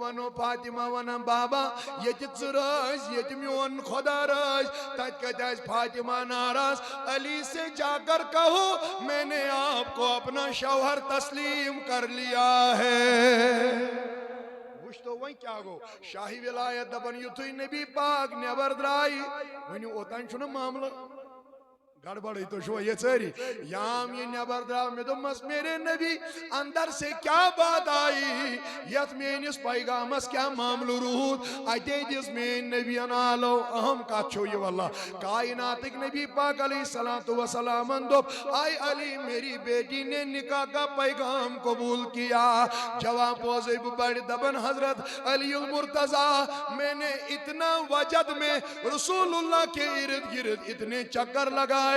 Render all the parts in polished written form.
ونو فاطمہ ونم بابا یہ ژرس یہ میون خدا رس تت کت فاطمہ ناراض علی سے جا کر کہو میں نے آپ کو اپنا شوہر تسلیم کر لیا ہے وش تو وہیں کیا گو شاہی ولایت دبن یتھوی نبی پاک نیبر درائی ونیو اوتان چھو نا معاملہ گڑبڑی تو شو یہ ساری یام یہ نیبر دراو میں دمس میرے نبی اندر سے کیا بات آئی یت مینس پیغامس کیا معاملہ روحود اتے جس مین نبی انالو اہم کات چھو یہ واللہ کائناتک نبی پاک علیہ السلام اندوب آئی علی میری بیٹی نے نکاح کا پیغام قبول کیا جوان پوزے بڑی دبن حضرت علی المرتضی میں نے اتنا وجد میں رسول اللہ کے ارد گرد اتنے چکر لگائے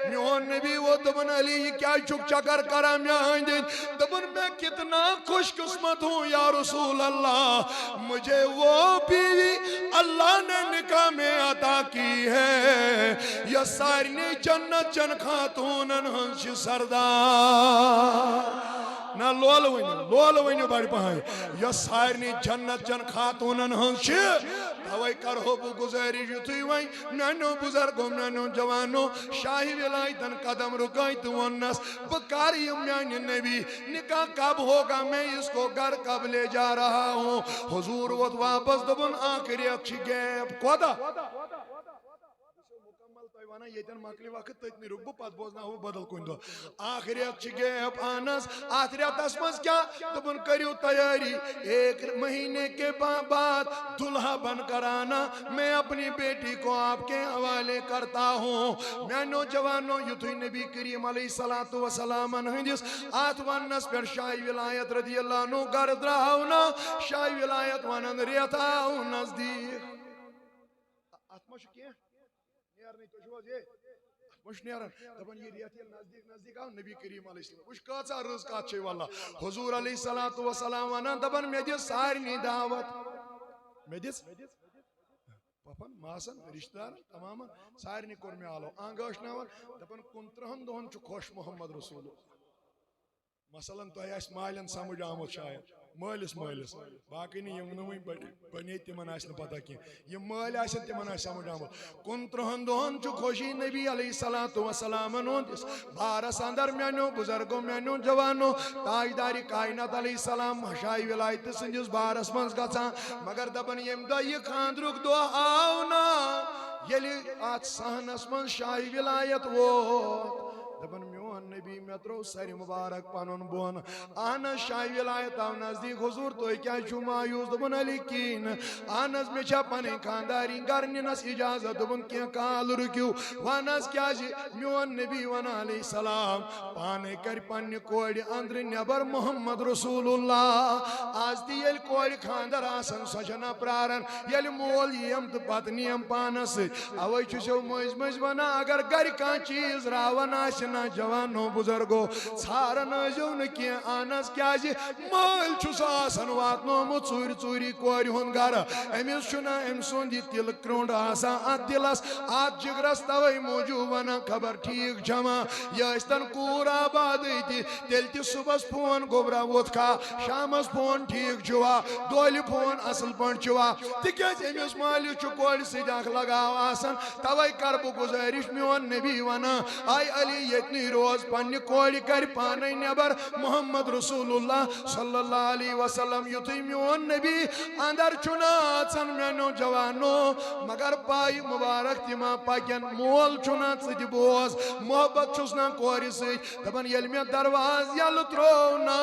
میون نبی وہ دبن علی کیا چک چکر کرا میان دن دبن میں کتنا خوش قسمت ہوں یا رسول اللہ مجھے وہ بیوی اللہ نے نکاح میں عطا کی ہے یا سارنی جنت چن خاتونن ہنش سردار نا لول ونیو بڑی پہائی یا سارنی جنت چن خاتونن ہنش توائی کرو بو گزاری جتوی وائیں نانو بزرگوں نانو جوانو شاہی ولایتن قدم رکائی تو ونس بکاریم یعنی نبی نکاح کب ہوگا میں اس کو گھر کب لے جا رہا ہوں حضور وقت واپس دبن آخری اچھی گیب کودا وانا یتن مکلی وقت تتنی رک بو پت بوزنا ہو بدل کن دو آخریت چھ گیب آنس آخریت اسمز کیا دبن کریو تیاری ایک مہینے کے بعد دلہا بن کر آنا میں اپنی بیٹی کو آپ کے حوالے کرتا ہوں میں نوجوانوں یتوی نبی کریم علیہ السلام ہندس آت ونس پر شاہی ولایت رضی اللہ عنہ گرد رہاؤنا شاہی ولایت ونن ریتاؤ نزدیک اتمش کیا نیرنی تو شو جے مش نیرن دبن یہ ریتی نزدیک آو نبی کریم علیہ السلام مش کاچا رز کاچے والا حضور علیہ السلام وانا دبن میں جس سارنی دعوت میں جس پاپن ماسن رشتہ دار تماما سارنی کور میں آلو آنگوش ناور دبن کنترہن دہن چو خوش محمد رسول مثلا تو ہے اس مالن سمجھ آمد شاید مالس باقی نہیں یم نوئی بنی تمن آسن پتہ کی یہ مال آسن تمن آس سمجھ آمد کنترہن دہن چو خوشی نبی علیہ السلام اس بارس اندر میانو بزرگوں میانو جوانو تاجداری کائنات علیہ السلام شاہی ولایت سندس بارس منز گژھان مگر دبن یم دہ یہ خاندرک دہ آو نا یلی آت صحنس من شاہی ولایت ووت دبن میون نبی میں ترو سری مبارک پانون بون آنس شاہی ولایت آو نزدیک حضور تو کیا چھو مایوس دبن علی کین آنس میں چھا پنے خانداری گرنینس اجازت دبن کیا کال رکیو وانس کیا جی میون نبی وانا علیہ السلام پانے کر پنے کوڑی اندر نیبر محمد رسول اللہ آز دی یل کوڑی خاندر آسن سجنا پرارن یل مول یم تو پتنی یم پانس اوئی چھو مجھ وانا اگر گر کان چیز راون آسن جوانو بزرگو سارن جو نکیا آنس کیا جی مال چھو آسن واتنو مو چوری کوری ہون گھر امیس چھنا امسون دی تل کرونڈ آسا آت دلس آت جگرس توئی موجو ونا خبر ٹھیک جمع یا استن کور آباد ایتی تیل تی صبح پون گوبرا ووت کا شامس پون ٹھیک چھوا دولی پون اصل پون چھوا تکیز امیس مالی چھو کوری سیداخ لگاو آسن توئی کربو گزارش میون نبی ونا آئی علی یتنی روز پنی کوڑی کر پانی نیبر محمد رسول اللہ صلی اللہ علیہ وسلم یتوی میون نبی اندر چنات سن مینو جوانو مگر پائی مبارک تیما پاکین مول چنات سید بوز محبت چسنا کوری سید دبن یل میں درواز یل ترونا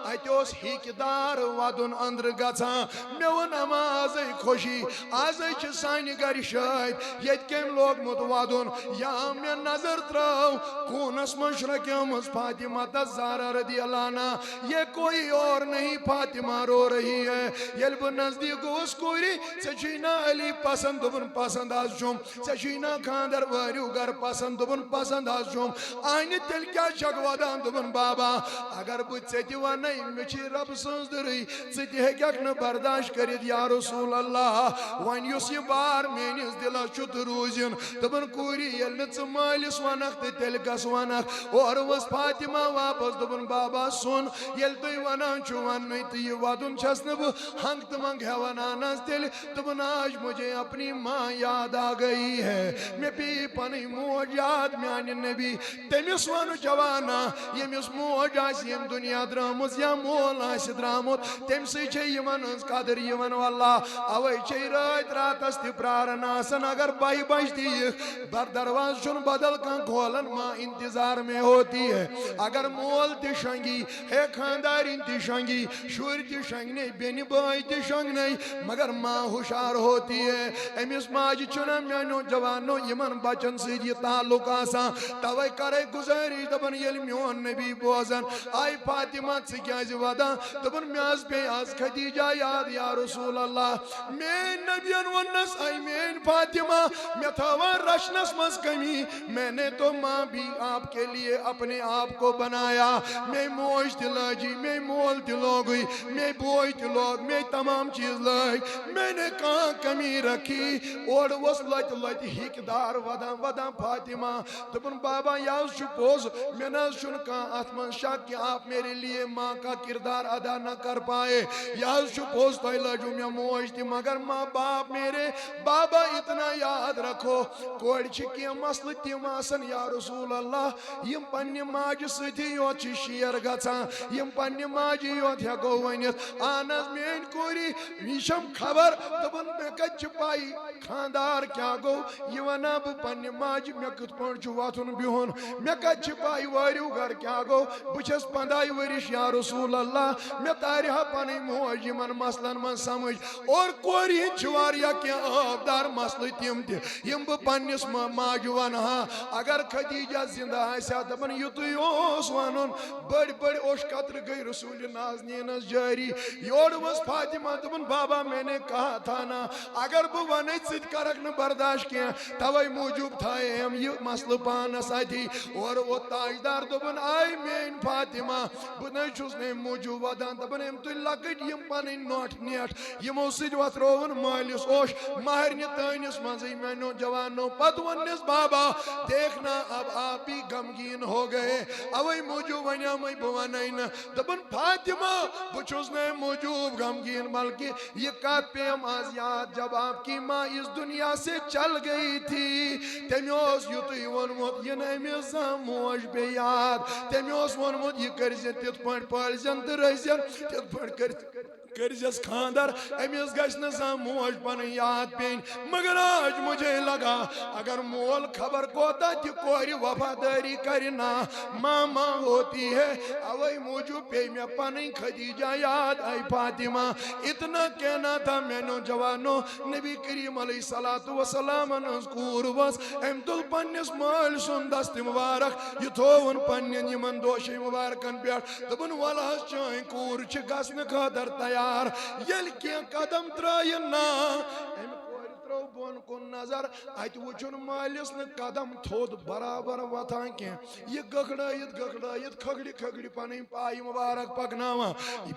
ایتوس ہیک دار وادن اندر گھا میون نماز خوشی آزائی چھ سانی گر شاید یت کم لوگ متوادن یا میں نظر تراؤ کونس مشرق امز فاطمہ تزارہ رضی اللہ عنہ یہ کوئی اور نہیں فاطمہ رو رہی ہے یلب نزدیک اس کوئی سچینا علی پسند دبن پسند آز جم سچینا خاندر واریو گر پسند دبن پسند آز جم آئینی تل کیا شکوادان دبن بابا اگر بچ سیتی وانی مچی رب سنزدری سیتی ہے کیا کن برداشت کرید یا رسول اللہ وان یوسی بار مینیز دل شد روزین دبن کوری یلنت مالس ونخت تل گس ونخ اور وس فاطمہ واپس دبن بابا سن یل تُہۍ ونان چھُ وننُے تہٕ یہِ ودُن چھس نہٕ بہٕ ہنگ تہٕ منگ ہٮ۪وان اہن تیٚلہِ دپن آج مجھے اپنی ماں یاد آ گئی ہے مےٚ پیٚیہِ پنٕنۍ موج یاد میانہِ نبی تٔمِس وَنہٕ جوانا ییٚمِس موج آسہِ ییٚمہِ دُنیا درٛامٕژ یا مول آسہِ درٛامُت تَمہِ سۭتۍ چھےٚ یِمن ہٕنٛز قدٕر یِوان واللہ اوے چھے رٲتۍ راتس تہِ پرٛاران آسان اگر بہہِ بجہِ تہِ یِکھ دروازٕ چھُنہٕ بدل کانٛہہ کھولان ماں انتظار میں ہوتی ہے اگر مول تہِ شۄنگی ہے خاندارِنۍ تہِ شۄنگی شُرۍ تہِ شۄنگنے بیٚنہِ بٲے تہِ شۄنگنے مگر ماں ہوشیار ہوتی ہے أمِس ماجہِ چھُنہ میانیو جوانو یِمن بچن سۭتۍ یہِ تعلق آسان توے کرے گُزٲرِش دپن ییٚلہِ میون نبی بوزان آے فاطمہ ژٕ کیازِ ودان دپن مےٚ حظ پیٚیہِ آز خدیجہ یاد یا رسول اللہ میٲنۍ نبین ووننس آے میٲنۍ فاطمہ مےٚ تھاوان رچنس منٛز کمی میں نے تو ماں بھی آپ کے لیے اپنے آپ کو بنایا میں موج تہِ لٲجی میں مول تہِ لوگٕے میں بوے تہِ لوگ میں تمام چیز لٲگۍ میں نے کہاں کمی رکھی اور اوس لتہِ لتہِ ہِکۍ دار ودان ودان فاطمہ دپن بابا یہِ حظ چھُ پوٚز مےٚ نہ حظ چھُنہٕ کانٛہہ اتھ منٛز شک کہ آپ میرے لیے ماں کا کردار ادا نہ کر پائے یہِ حظ چھُ پوٚز تۄہہِ لٲجوٕ مےٚ موج تہِ مگر ماں باپ میرے بابا اتنا یاد رکھو کورِ چھِ کینٛہہ مسلہٕ تِم آسان یا رسول اللہ یِم پننہِ ماجہِ سۭتی یوت چھِ شیر گژھان یِم پننہِ ماجہِ یوت ہٮ۪کو ؤنِتھ اہن حظ میٲنۍ کوری یہِ چھم خبر دپن مےٚ کتہِ چھِ پاے خاندار کیٛاہ گوٚو یہِ ونہا بہٕ پننہِ ماجہِ مےٚ کِتھ پٲٹھۍ چھُ وۄتھُن بِہُن مےٚ کتہِ چھِ پاے وٲرِو گرٕ کیٛاہ گوٚو بہٕ چھس 15 ؤرِش یا رسول اللہ مےٚ تارِ ہا پنٕنۍ موج یِمن مسلن منٛز سمجھ اور کورِ ہِنٛدۍ چھِ واریاہ کینٛہہ آبدار مسلہٕ تِم تہِ یِم بہٕ پننِس ماجہِ ونہٕ ہا اگر خدیجہ زندہ آسہِ ہا دپن یُتُے اوس ونُن بٔڑۍ بٔڑۍ اوش قطرٕ گٔے رسول نازنیٖنس جٲری یورٕ ؤژھ فاطمہ دپن بابا میں نے کہا تھا نا اگر بہٕ ونے ژٕ تہِ کرکھ نہٕ برداشت کینٛہہ توے موٗجوٗب تھاییم یہِ مسلہٕ پانس اتی اور ووت تاجدار دوٚپُن آے میٲنۍ فاطمہ بہٕ نَے چھُس نہٕ اَمہِ موٗجوٗب ودان دپان أمۍ تُلۍ لۄکٕٹۍ یِم پنٕنۍ نۄٹھ نیٹھ یِمو سۭتۍ وۄتھرووُن مٲلِس اوش مہرنہِ تٲنِس منٛزٕے میانیو جوانو پتہٕ ووٚننس بابا دیکھنا اب آپ بھی غمگیٖن ہو گئے اوے موٗجوٗب وَنیٛامَے بہٕ وَنَے نہٕ دوٚپُن فاطمہ بہٕ چھُس نہٕ اَمہِ موٗجوٗب غمگیٖن بلکہ یہ کتھ پیٚیَم آز یاد جب آپ کی ماں اس دنیا سے چل گئی تھی تٔمۍ اوس یُتُے ووٚنمُت یہِ نہٕ أمِس زانٛہہ موج پیٚیہِ یاد تٔمۍ اوس ووٚنمُت یہِ کٔرۍزِ تِتھ پٲٹھۍ پٲلزٮ۪ن تہٕ رٔچھزٮ۪ن تِتھ پٲٹھۍ کٔرۍزٮ۪س خاندر أمِس گژھِ نہٕ زانٛہہ موج پنٕنۍ یاد پیٚنۍ مگر آج مجھے لگا اگر مول خبر کوتاہ تہِ کورِ وفادٲری کرِ نا ماں ماں ہوتی ہے اوے موٗجوٗب پیٚیہِ مےٚ پنٕنۍ خدیجہ یاد آے فاطمہ اتنا کہنا تھا میانیو جوانو نبی کریم علیہ الصلوۃ والسلامن ہٕنٛز کوٗر ؤژھ أمۍ تُل پننِس مٲلۍ سُنٛد دستہِ مُبارک یہِ تھووُن پننٮ۪ن یِمن دوشے مُبارکن پٮ۪ٹھ دوٚپُن وَلہٕ حظ چٲنۍ کوٗر چھِ گژھنہٕ خٲطرٕ تیار ییٚلہِ کینٛہہ قدم ترٛایہِ نا أمۍ کورِ ترٛوو بۄن کُن نظر اتہِ وٕچھُن مٲلِس نہٕ قدم تھوٚد برابر وۄتھان کینٛہہ یہِ گٔکھڑٲیِتھ گٔکھڑٲیِتھ کھکھرِ کھکھرِ پنٕنۍ پایہِ مُبارک پکناوان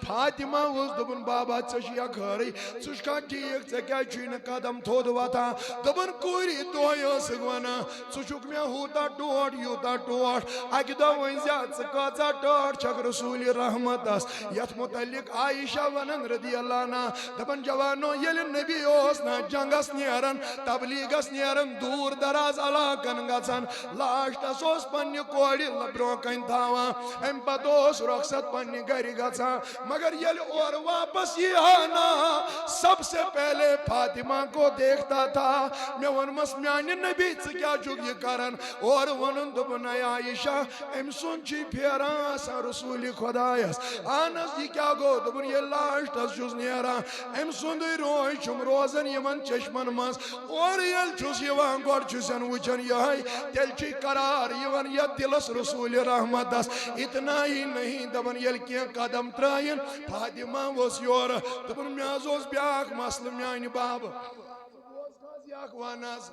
فاطمہ ؤژھ دوٚپُن بابا ژےٚ چھُیا خٲرٕے ژٕ چھُکھا ٹھیٖک ژےٚ کیٛازِ چھُے نہٕ قدم تھوٚد وۄتھان دوٚپُن کوٗری دۄہے ٲسٕکھ ونان ژٕ چھُکھ مےٚ ہوٗتاہ ٹوٹھ یوٗتاہ ٹوٹھ اکہِ دۄہ ؤنۍزِ ژٕ کۭژاہ ٹٲٹھ چھکھ رسوٗلِ رحمتس یتھ متعلق عائشہ ونان رضی اللہ عنہا دپان جوانو ییٚلہِ نبی اوس نا جنگس نیران تبلیغس نیران دوٗر دراز علاقن گژھان لاسٹس اوس پننہِ کورِ برونٛہہ کنہِ تھاوان امہِ پتہٕ اوس رۄخصت پننہِ گرِ گژھان مگر ییٚلہِ اورٕ واپس یی ہا نا سب سے پہلے فاطمہ کو دیکھتا تھا مےٚ ووٚنمس میانہِ نبی ژٕ کیٛاہ چھُکھ یہِ کران اورٕ ووٚنُن دوٚپُن اے عائشہ أمۍ سُنٛد چھُے پھیران آسان رسوٗلِ خۄدایس اہن حظ یہِ کیٛاہ گوٚو دوٚپُن ییٚلہِ لاسٹس چھُس نیران أمۍ سُنٛدٕے روے چھُم روزان یِمن چشمن منٛز اورٕ ییٚلہِ چھُس یِوان گۄڈٕ چھُسن وٕچھان یِہے تیٚلہِ چھُے قرار یِوان یتھ دِلس رسوٗلِ رحمتس اتنا ہی نہیں دپان ییٚلہِ کینٛہہ قدم ترٛایِن فاطمہ ؤژھ یورٕ دوٚپُن مےٚ حظ اوس بیٛاکھ مسلہٕ میانہِ بابہٕ اکھ ون حظ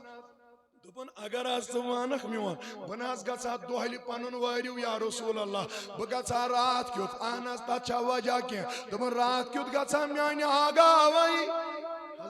دوٚپُن اگر حظ ژٕ وانکھ میون بہٕ نہ حظ گژھٕ ہا دۄہلہِ پنُن وٲرِو یا رسول اللہ بہٕ گژھٕ ہا راتھ کیُتھ اہن حظ تتھ چھا وجہ کینٛہہ دوٚپُن راتھ کیُتھ گژھٕ ہا میانہِ آگاہ اوے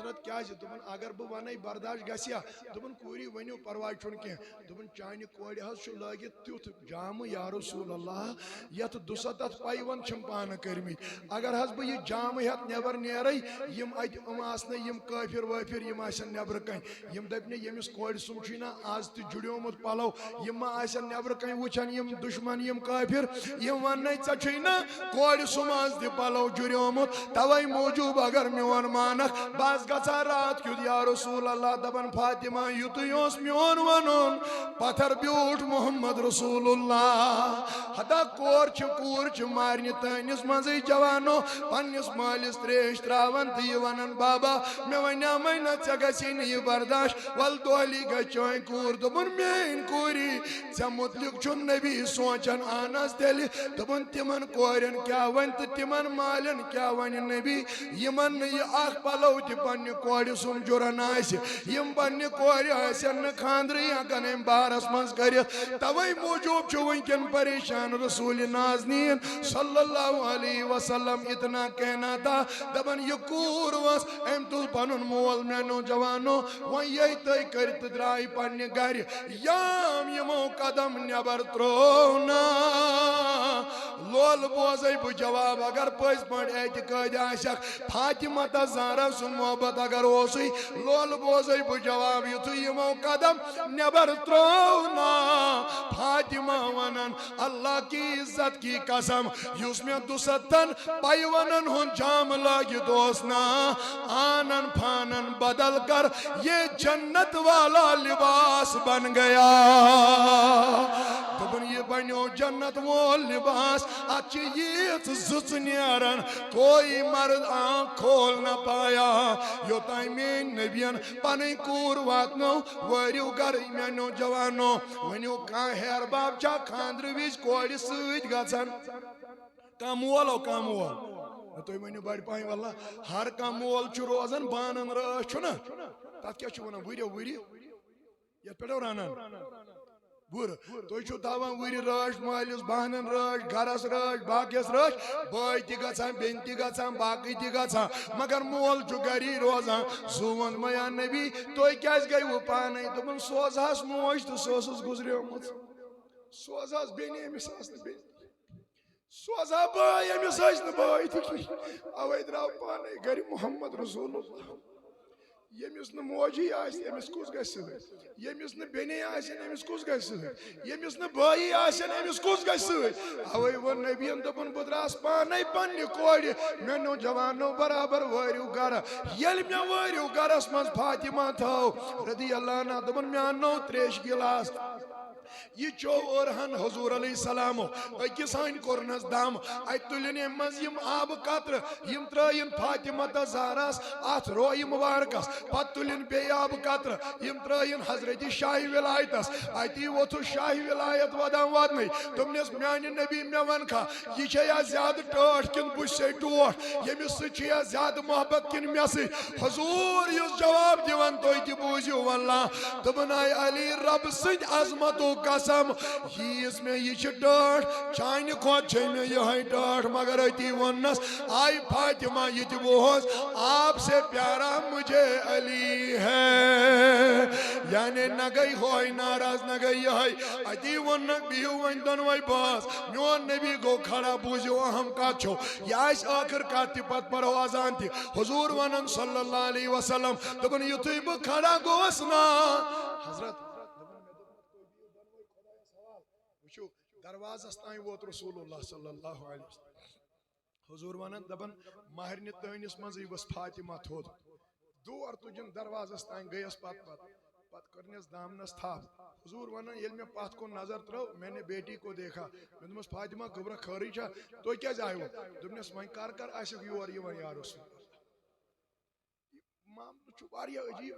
حضرت کیا دپن اگر بہ ون برداشت گھیا دپن کوری ونیو پرواہ چھن کی دپن چانہ کورِ حظ لگت تیُتھ جامہ یا رسول اللہ یت دُستتھ پیون چھم پانہ کرمت اگر حظ بہ یہ جامہ ہیت نبر نیرے یم ات آسن یم کافر وافر یم آسن نبر کن یم دپنہ یمس کورِ سُم چھ نا آز تہ جڑیومت پلو یم ما آسن نبر کن وچھن یم دشمن یم کافر یم ون ژے چھ نا کورِ سُم آز تہ پلو جڑیومت توے موجوب اگر میون مانک بس گژھا رات کیُتھ یا رسول اللہ دپن فاطمہ یُتُے اوس میون ونُن پتھر بیوٗٹھ محمد رسول اللہ ہتا کور چھ مارنہ تانس مزے جوانو پنس مالس تریش تراون تہ یہ ونن بابا مے ونیا مے نا ژے گژھی نہ یہ برداشت ول دہلی گژھِ چٲنۍ کوٗر دوٚپُن میٲنۍ کوٗری ژےٚ متعلق چھُن نبی سونچان اہن حظ تیٚلہِ دوٚپُن تِمن کورٮ۪ن کیٛاہ وَنہِ تہٕ تِمن مالٮ۪ن کیٛاہ وَنہِ نبی یِمن نہٕ یہِ اکھ پلو تہِ پننہِ کورِ سُم جُرن آسہِ یِم پننہِ کورِ آسن نہٕ خاندرٕے ہٮ۪کان امہِ بارس منٛز کٔرِتھ توے موٗجوٗب چھُ وٕنکٮ۪ن پریشان رسول نازنیٖن صلی اللہ علیہ وسلم اتنا کہنا تھا دپن یہ کوٗر ؤژھ أمۍ تُل پنُن مول میانیو جوانو وۄنۍ ییٚلہِ تُہۍ کٔرِتھ درٛاے پننہِ گرِ یام یِمو قدم نٮ۪بر ترٛوو نا لول بوزے بہٕ جواب اگر پٔزۍ پٲٹھۍ اعتقاد آسٮ۪کھ فاطمہ تہ زہرا سُنٛد محبت اگر اوسُے لول بوزے بہٕ جواب یُتھُے یِمو قدم نٮ۪بر ترٛوو نا فاطمہ ونن اللہ کی عزت کی قسم یُس مےٚ دُستن پیونن ہُنٛد جامہٕ لٲگِتھ اوس نا آنن فانن بدل کر یہ جنت والا لباس بن گیا دپن یہ بنیو جنت وول لباس ات چھ ییژ زٕژ نیران کوئی مرد آنکھ کھول نہ پایا یوتانۍ میٲنۍ نبین پنٕنۍ کوٗر واتنو وٲرِو گرٕ میانیو جوانو ؤنِو کانٛہہ ہیر باب چھا خاندرٕ وِزِ کورِ سۭتۍ گژھان کانٛہہ مولو کانٛہہ مول تُہۍ ؤنِو بڑِ پہن واللہ ہر کانٛہہ مول چھُ روزان بانن رٲچھ چھُنہ تتھ کیٛاہ چھِ ونان ؤرِو ؤری یتھ پٮ۪ٹھ رنان بُرٕ تُہۍ چھُو تھاوان وٕرِ رٲچھ مٲلِس بہنن رٲچھ گرس رٲچھ باقیس رٲچھ بٲے تہِ گژھان بیٚنہِ تہِ گژھان باقٕے تہِ گژھان مگر مول چھُ گری روزان سُہ ووٚن مےٚ یا نبی تُہۍ کیٛازِ گٔیوٕ پانے دوٚپُن سوزہس موج تہٕ سۄ ٲسٕس گُزریمٕژ سوزہس بیٚنہِ أمِس ٲس نہٕ بیٚنہِ سوزہا بٲے أمِس ٲسۍ نہٕ بٲے تہِ کِہیٖنۍ اوے درٛاو پانے گرِ محمد رسول اللہ ییٚمِس نہٕ موجی آسہِ أمِس کُس گژھِ سۭتۍ ییٚمِس نہٕ بیٚنے آسن أمِس کُس گژھِ سۭتۍ ییٚمِس نہٕ بٲیی آسن أمِس کُس گژھِ سۭتۍ اوے ووٚن نبیَن دوٚپُن بہٕ درٛاس پانے پننہِ کورِ میانیو جوانو برابر وٲرِو گرٕ ییٚلہِ مےٚ وٲرِو گرس منٛز فاطمہ تھٲو رضی اللہ عنہا دوٚپُن مےٚ اننو تریشہِ گِلاس یہ چو اورہن حضور علیہ السلام اکس ہن کورنس دم ات تلن ام مز یم آب قطر یم ترائن فاطمہ تہ زہراس ات روی مبارکس پت تلن بی آب قطر یم ترائن حضرت شاہ ولایتس اتی ووتھو شاہ ولایت ودان وادنی تمنس میان نبی مے ون کھا یہ چھیا زیادہ ٹاٹھ کن بش سے ٹوٹھ یمس سچیا زیادہ محبت کن مے سی حضور یس جواب دیوان توy تہ بوزیو واللہ دبنائے علی رب سند عظمتو قسم یس میں یہ ڈاٹھ چانہ کھوت چھ میں یہ ڈاٹھ مگر اتی ونس آئی فاطمہ یہ تہ بوز آپ سے پیارا مجھے علی ہے یعنی نہ گئی ہوئی ناراض نہ گئی یہ اتی ون بیو ون دنوائی باس میون نبی گو کھڑا بوزیو اہم کات چھو یہ اس آخر کات تی پت پرو آزان تھی حضور ونن صلی اللہ علیہ وسلم دبن یتھوی بہ کھڑا گوس نا حضرت دروازس تائیں ووت رسول اللہ صلی اللہ علیہ وسلم حضور ونن دبن مہرنہ تہنس مزے وس فاطمہ تھود دور تجن دروازس تائیں گیس پت کرنس دامنس تھا حضور ونن یل میں پات کو نظر ترو میں نے بیٹی کو دیکھا میں دمس فاطمہ گبر خاری چھا تو کیا آئیو دمنس وین کر آسک یور یوان یا رسول اللہ معاملہ چھُ واریاہ عجیب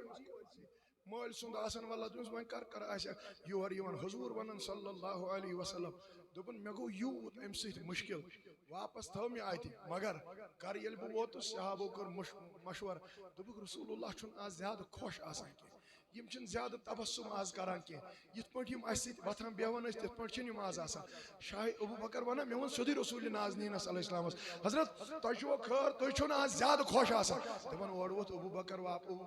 مول سند آسن والا دمس وین کر آسک یور یوان حضور ونن صلی اللہ علیہ وسلم دپن مے گو یوت ام سۭتۍ مشکل واپس تھو مے آتہِ مگر کر ییٚلہِ بہٕ ووتُس صحابو کٔر مشور دوٚپُکھ رسول اللہ چھُنہٕ آز زیادٕ خۄش آسان کینٛہہ یم چھن زیادہ تبسم آز کران کی یت پٲٹھۍ یم اَسہِ سۭتۍ وۄتھان بیہوان ٲسۍ تِتھ پٲٹھۍ چھِنہٕ یم آز آسان شاہ ابو بکر ونان مےٚ ووٚن سیوٚدُے رسول نازنیٖنس علیہ السلامس حضرت تۄہہِ چھُوا خٲر تُہۍ چھِو نہٕ آز زیادٕ خۄش آسان دپان اورٕ ووت ابو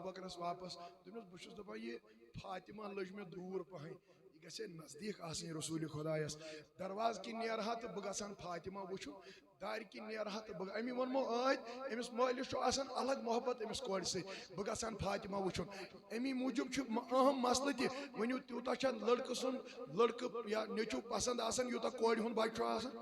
بکرس واپس دوٚپنس بہٕ چھُس دپان یہِ فاطمہ لٔج مےٚ دوٗر پہن یہ گژھِ نزدیٖک آسٕنۍ رسول خۄدایس درواز کِنۍ نیرہا تہٕ بہٕ گژھان فاطمہ وٕچھُن دارِ کِنۍ نیرہا تہٕ بہٕ امی ووٚنمو ٲدۍ أمِس مٲلِس چھُ آسان الگ محبت أمِس کورِ سۭتۍ بہٕ گژھان فاطمہ وٕچھُن امی موٗجوٗب چھُ اہم مسلہٕ تہِ ؤنِو تیوٗتاہ چھا لڑکہٕ سُنٛد لڑکہٕ یا نیٚچوٗ پسنٛد آسان یوٗتاہ کورِ ہُنٛد بچہِ چھُ آسان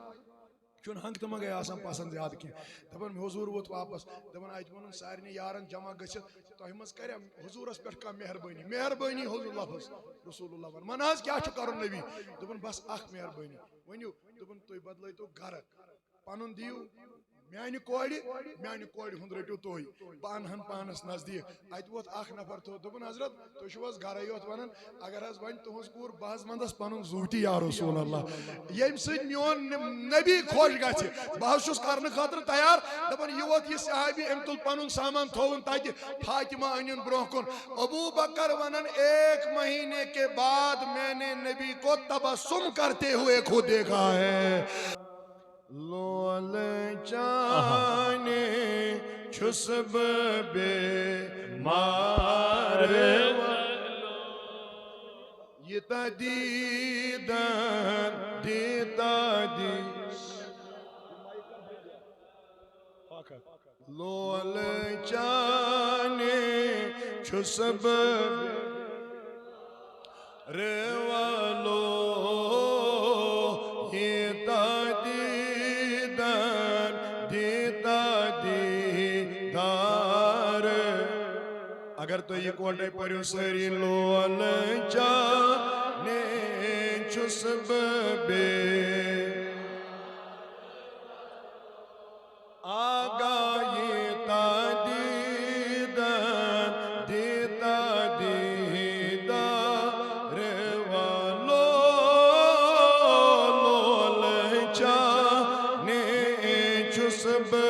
چھُنہٕ ہنٛگ تہٕ منٛگے آسان پسنٛد زیادٕ کینٛہہ دپان حضوٗر ووت واپس دپان اتہِ ووٚنُن سارنٕے یارن جمع گٔژھِتھ تۄہہِ منٛز کریا حضوٗرس پٮ۪ٹھ کانٛہہ مہربٲنی حضوٗر لفظ رسول اللہ ون حظ کیٛاہ چھُ کرُن نبی دوٚپُن بس اکھ مہربٲنی ؤنِو دوٚپُن تُہۍ بدلٲیتو گرٕ پنُن دِیِو میانہِ کورِ ہُنٛد رٔٹِو تُہۍ بہٕ انہن پانس نزدیٖک اتہِ ووت اکھ نفر تھوٚد دوٚپُن حضرت تُہۍ چھِو حظ گرے یوت ونان اگر حظ وۄنۍ تُہنٛز کوٗر بہٕ حظ ونٛدس پنُن زوٗٹی یا رسول اللہ ییٚمہِ سۭتۍ میون نبی خۄش گژھِ بہٕ حظ چھُس کرنہٕ خٲطرٕ تیار دپان یہِ ووت یہِ صحابی أمۍ تُل پنُن سامان تھووُن تتہِ فاطمہ أنِن برونٛہہ کُن ابو بکر ونان 1 مہینے کے بعد میں نے نبی کو تبسم کرتے ہوئے خود دیکھا ہے لول چانے چھس بے مار یتا دیدن دیتا دی لول چانے چھس بے روالو اگر تو یہ کوٹے پریو سری لول چانے چھس بے آگاہی تا دیدن دیتا دیدار والو لول چانے چھس بے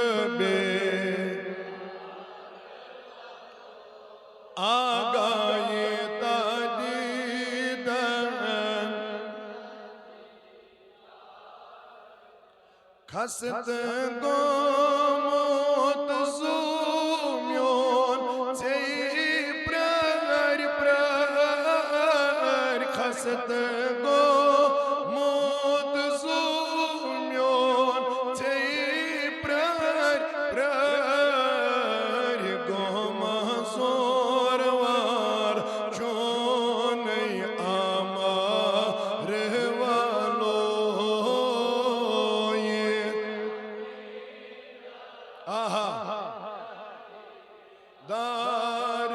آگاہی تا دیدن خست گومت زومیون ژےٚ پرٛٲرۍ پرٛٲرۍ خست گومت زومیون ژےٚ پرٛٲرۍ پرٛٲرۍ گوما زور وار چونٕے آمار والو دار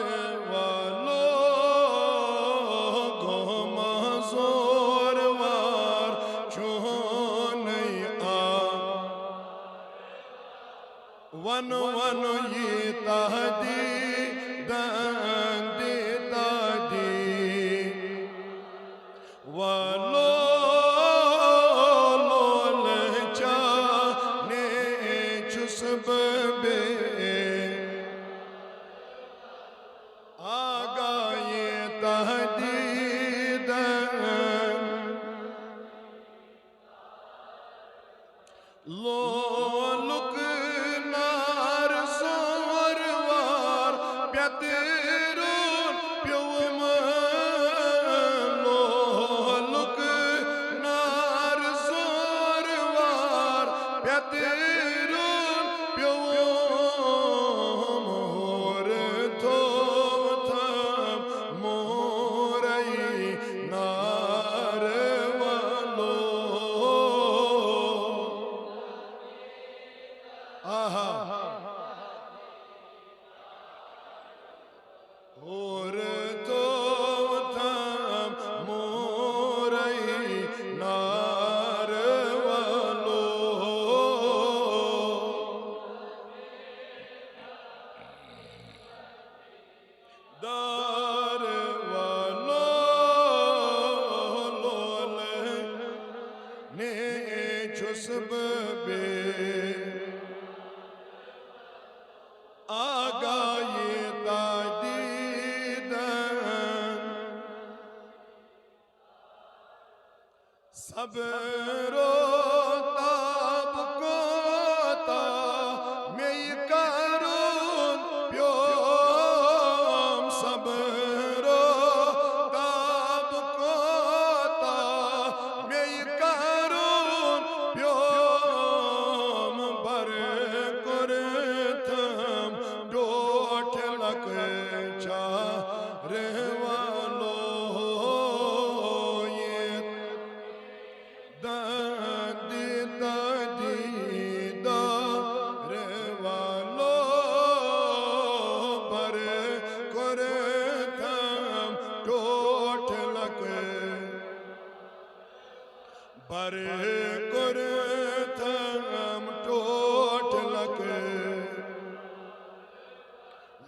والو گوما زور وار چونٕے ون ون یہ تہدیدن دیتا دی والو لول چانے چھس بے آگاہی تہدیدن لولُک نار زور وار پیترون پیوم لولُک نار زور وار پیترون پیوم مور تھوٚو تھم مورے نار والو اور تو تھم مورے نار والو دار والو لول نے چھس بے آگاہی تا دیدن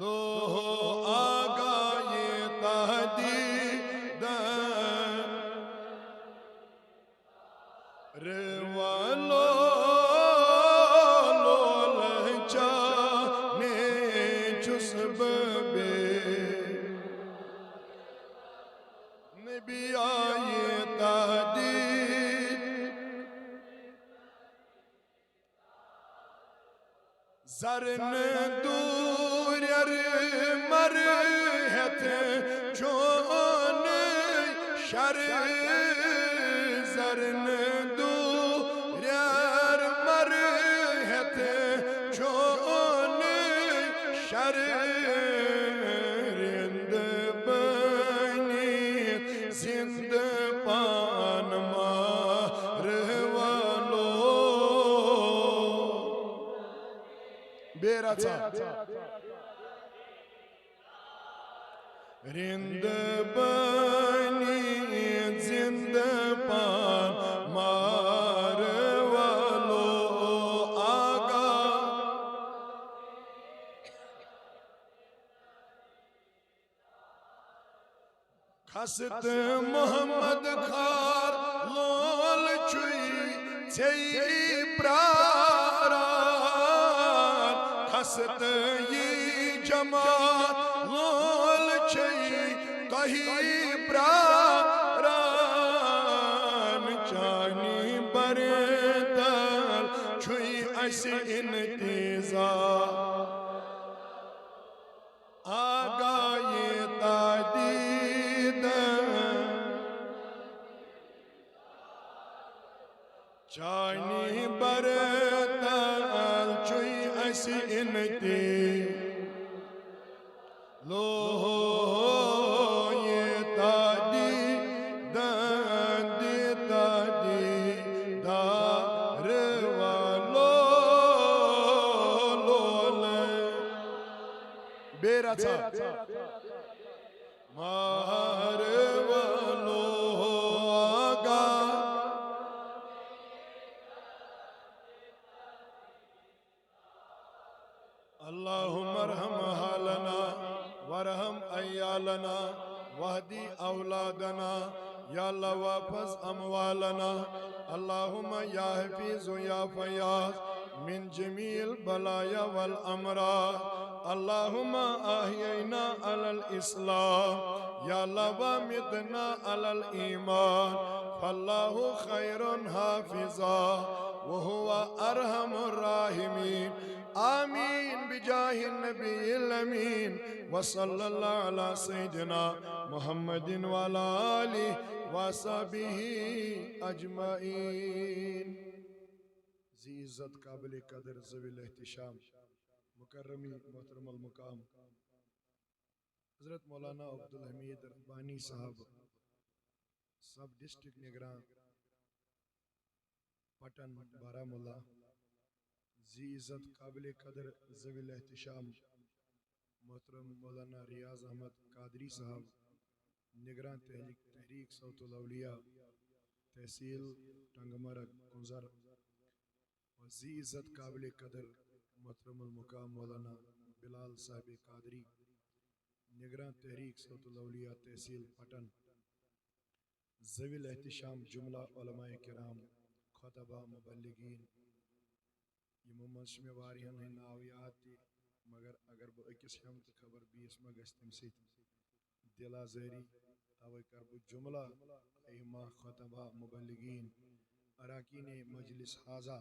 تو آگا یہ تحدید روالو لولچانے چسب بے نبی آئے تحدید زرن دور مرہت چون شر زرن دور مرہت چون شر رند بنی زند پان مار والو بیرا تھا رند بنی زند پان مار والو آگا خست محمد خار لول چوئی چئی پراران خست یہ جماعت لول چئی کہی پراران چانی بردل چوئی ایسی انتظار آگا یہ تحدید چانی بردل چوئی ایسی انتظار لو یہ تحدید دار والو لولے بیرا تھا مار والو آگا اللہم ارحم حالنا ورحم ایالنا وحدی اولادنا یا اللہ واپس اموالنا اللہم یا حفیظ یا فیاض من جمیع البلایا والامراض اللہم آہینا علی الاسلام یا اللہ وامتنا علی الایمان فاللہ خیر حافظا وہو ارحم الراحمین آمین بجاہ النبی الامین وصلی اللہ علی سیدنا محمد وعلی آلہ وصحبہ اجمعین ذی عزت قابل قدر ذوی الاحتشام مکرمی محترم المقام حضرت مولانا عبدالحمید ربانی صاحب سب ڈسٹرکٹ نگراں پٹن بارہمولہ ذی عزت قابل قدر ذوی الاحتشام محترم مولانا ریاض احمد قادری صاحب نگراں تحریک صوت الاولیاء تحصیل ٹنگمرگ کنزر و ذی عزت قابل قدر محترم المقام مولانا بلال صاحب قادری نگراں تحریک صوت الاولیاء تحصیل پٹن ذوی الاحتشام جملہ علماء کرام خطبہ مبلغین یہ ممنشم واریہن ہیں ناویات تھی مگر اگر بہ اکس ہم تو خبر بیس ما گژھِ تم سۭتۍ دل آزٲری توے کر بہ جملہ ایما خطبہ مبلغین اراکین مجلس حاضہ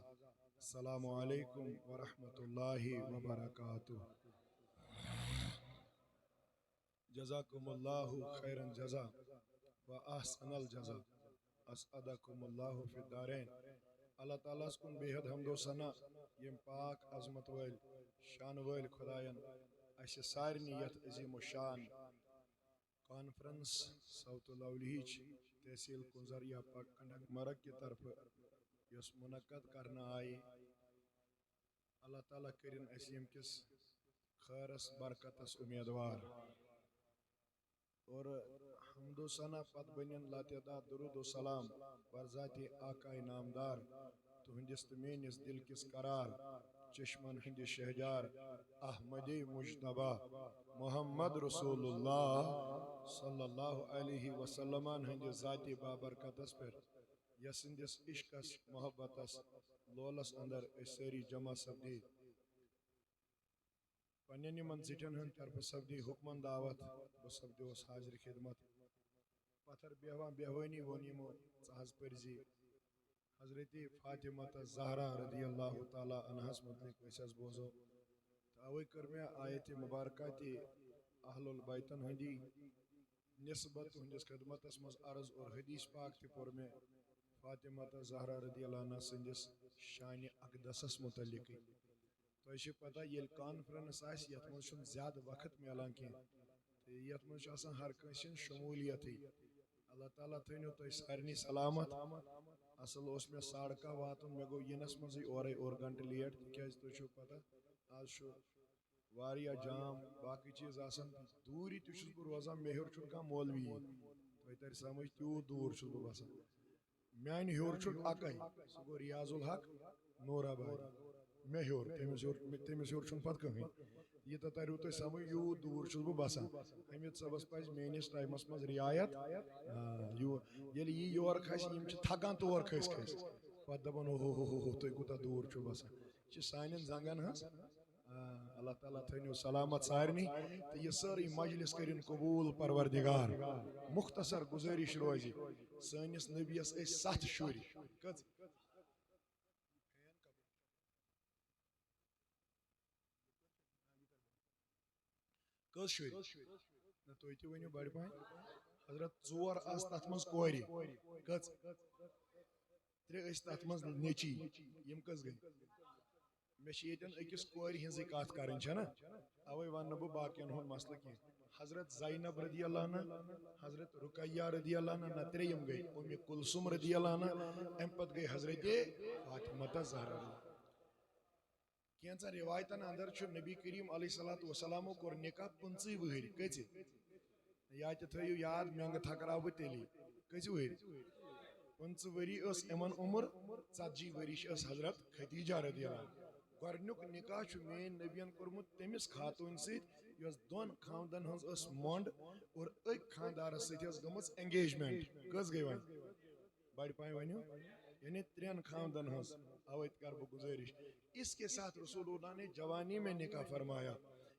السلام علیکم ورحمۃ اللہ وبرکاتہ جزاکم اللہ خیرا جزا و احسن الجزا اسعدکم اللہ فی الدارین اللہ تعالیٰ کن بے حد حمد و ثنا یم پاک عظمت ویل شان ویل خدایان اس سارنی یت عظیم و شان کانفرنس صوت الاولیاء تحصیل کنزریا پٹن مرگ کی طرف یس منعقد کرنا آئی اللہ تعالیٰ کرن اسیم کس خیرس برکتس امیدوار اور حمد و ثنا پت بنین لاتعداد درود و سلام بر ذات آقا نامدار تہندس تو میانس دل کس قرار چشمن ہند شہجار احمدی مجتبہ محمد رسول اللہ صلی اللہ علیہ وسلم ہند ذاتی بابرکتس پر یسندس عشقس محبتس لولس اندر سری جمع سپدی پنن یمن زٹن ہند طرف سپدی حکمن دعوت بہ سپدیوس حاضر خدمت پتھر بیہوان بیہوانی وون یمو ژٕ پرزی حضرت فاطمہ زہرا رضی اللہ تعالی عنہس متعلق اس بوزو اوے کر میں آیت مبارکہ تی اہل البیتن ہندی نسبت ہندس خدمتس مز عرض اور حدیث پاک تی پور میں فاطمہ زہرا رضی اللہ عنہ سندس شان اقدسس متعلق تو یہ پتہ یل کانفرنس آس یت من چھن زیادہ وقت ملان کی یت من آسان ہر کنسن شمولیت اللہ تعالیٰ تھنو تو سارنی سلامت اصل اس میں 11:30 واتن مے گو ینس مزی اور گھنٹہ لیٹ تکیاز تو چھو پتہ آج چھو واریا جام باقی چیز آسان دوری تو چھس بہ روزان مے ہیور چھن کان مولوی تو تر سمجھ تیوت دور چھس بہ بسان میان ہیور چھن اکے سہ گو ریاض الحق نور آباد مے ہیور تمس ہیور چھن پتہ کہیں یہ تو تریو تو سمجھ یوت دور چھس بہ بسان حمید صبس پز میانس ٹائمس مز رعایت یل یہ یور کھس یم چھ تھکان تور کھس کھس پتہ دپان ہو تھی کوتاہ دور چھو بسان یہ سانن زنگن ہز اللہ تعالیٰ تھنو سلامت سارنی تو یہ ساری مجلس کرن قبول پروردگار مختصر گزارش روزی سانس نبیس 7 شر کز شر نہ تھی تہ ورنو بڑ پہن حضرت 4 آس تر مز کور کز 3 تر مز نیچی یم کز گئی مے یتن اکس کور ہز کت کرن چھنا اوے ون بہ باقین ہند مسئلہ کی حضرت زینب رضی اللہ عنہ حضرت رقیہ رضی اللہ عنہ نہ تریم گئی ام کلثوم رضی اللہ عنہ ام پت گئی حضرت فاطمہ زہرا کینچہ روایتن اندر چھ نبی کریم علیہ الصلوۃ والسلام کور نکاح 25 وہر کز یا تہ تھیو یاد منگ تھکراو بہ تیلی کز وہر 25 وری اس امن عمر 40 وری اس حضرت خدیجہ رضی اللہ عنہ گۄڈنیُک نکاح چھُ میٲنۍ نبیَن کوٚرمُت تٔمِس خاتوٗنۍ سۭتۍ یۄس دۄن خاندن ہٕنٛز ٲس مۄنٛڈ اور أکۍ خاندارس سۭتۍ ٲس گٔمٕژ انگیجمنٹ کٔژ گٔے وۄنۍ بڑِ پایہِ ؤنِو یعنی 3 خاندن ہٕنٛز اوے کر بہٕ گزٲرش اس کے ساتھ رسول اللہ نے جوانی میں نکاح فرمایا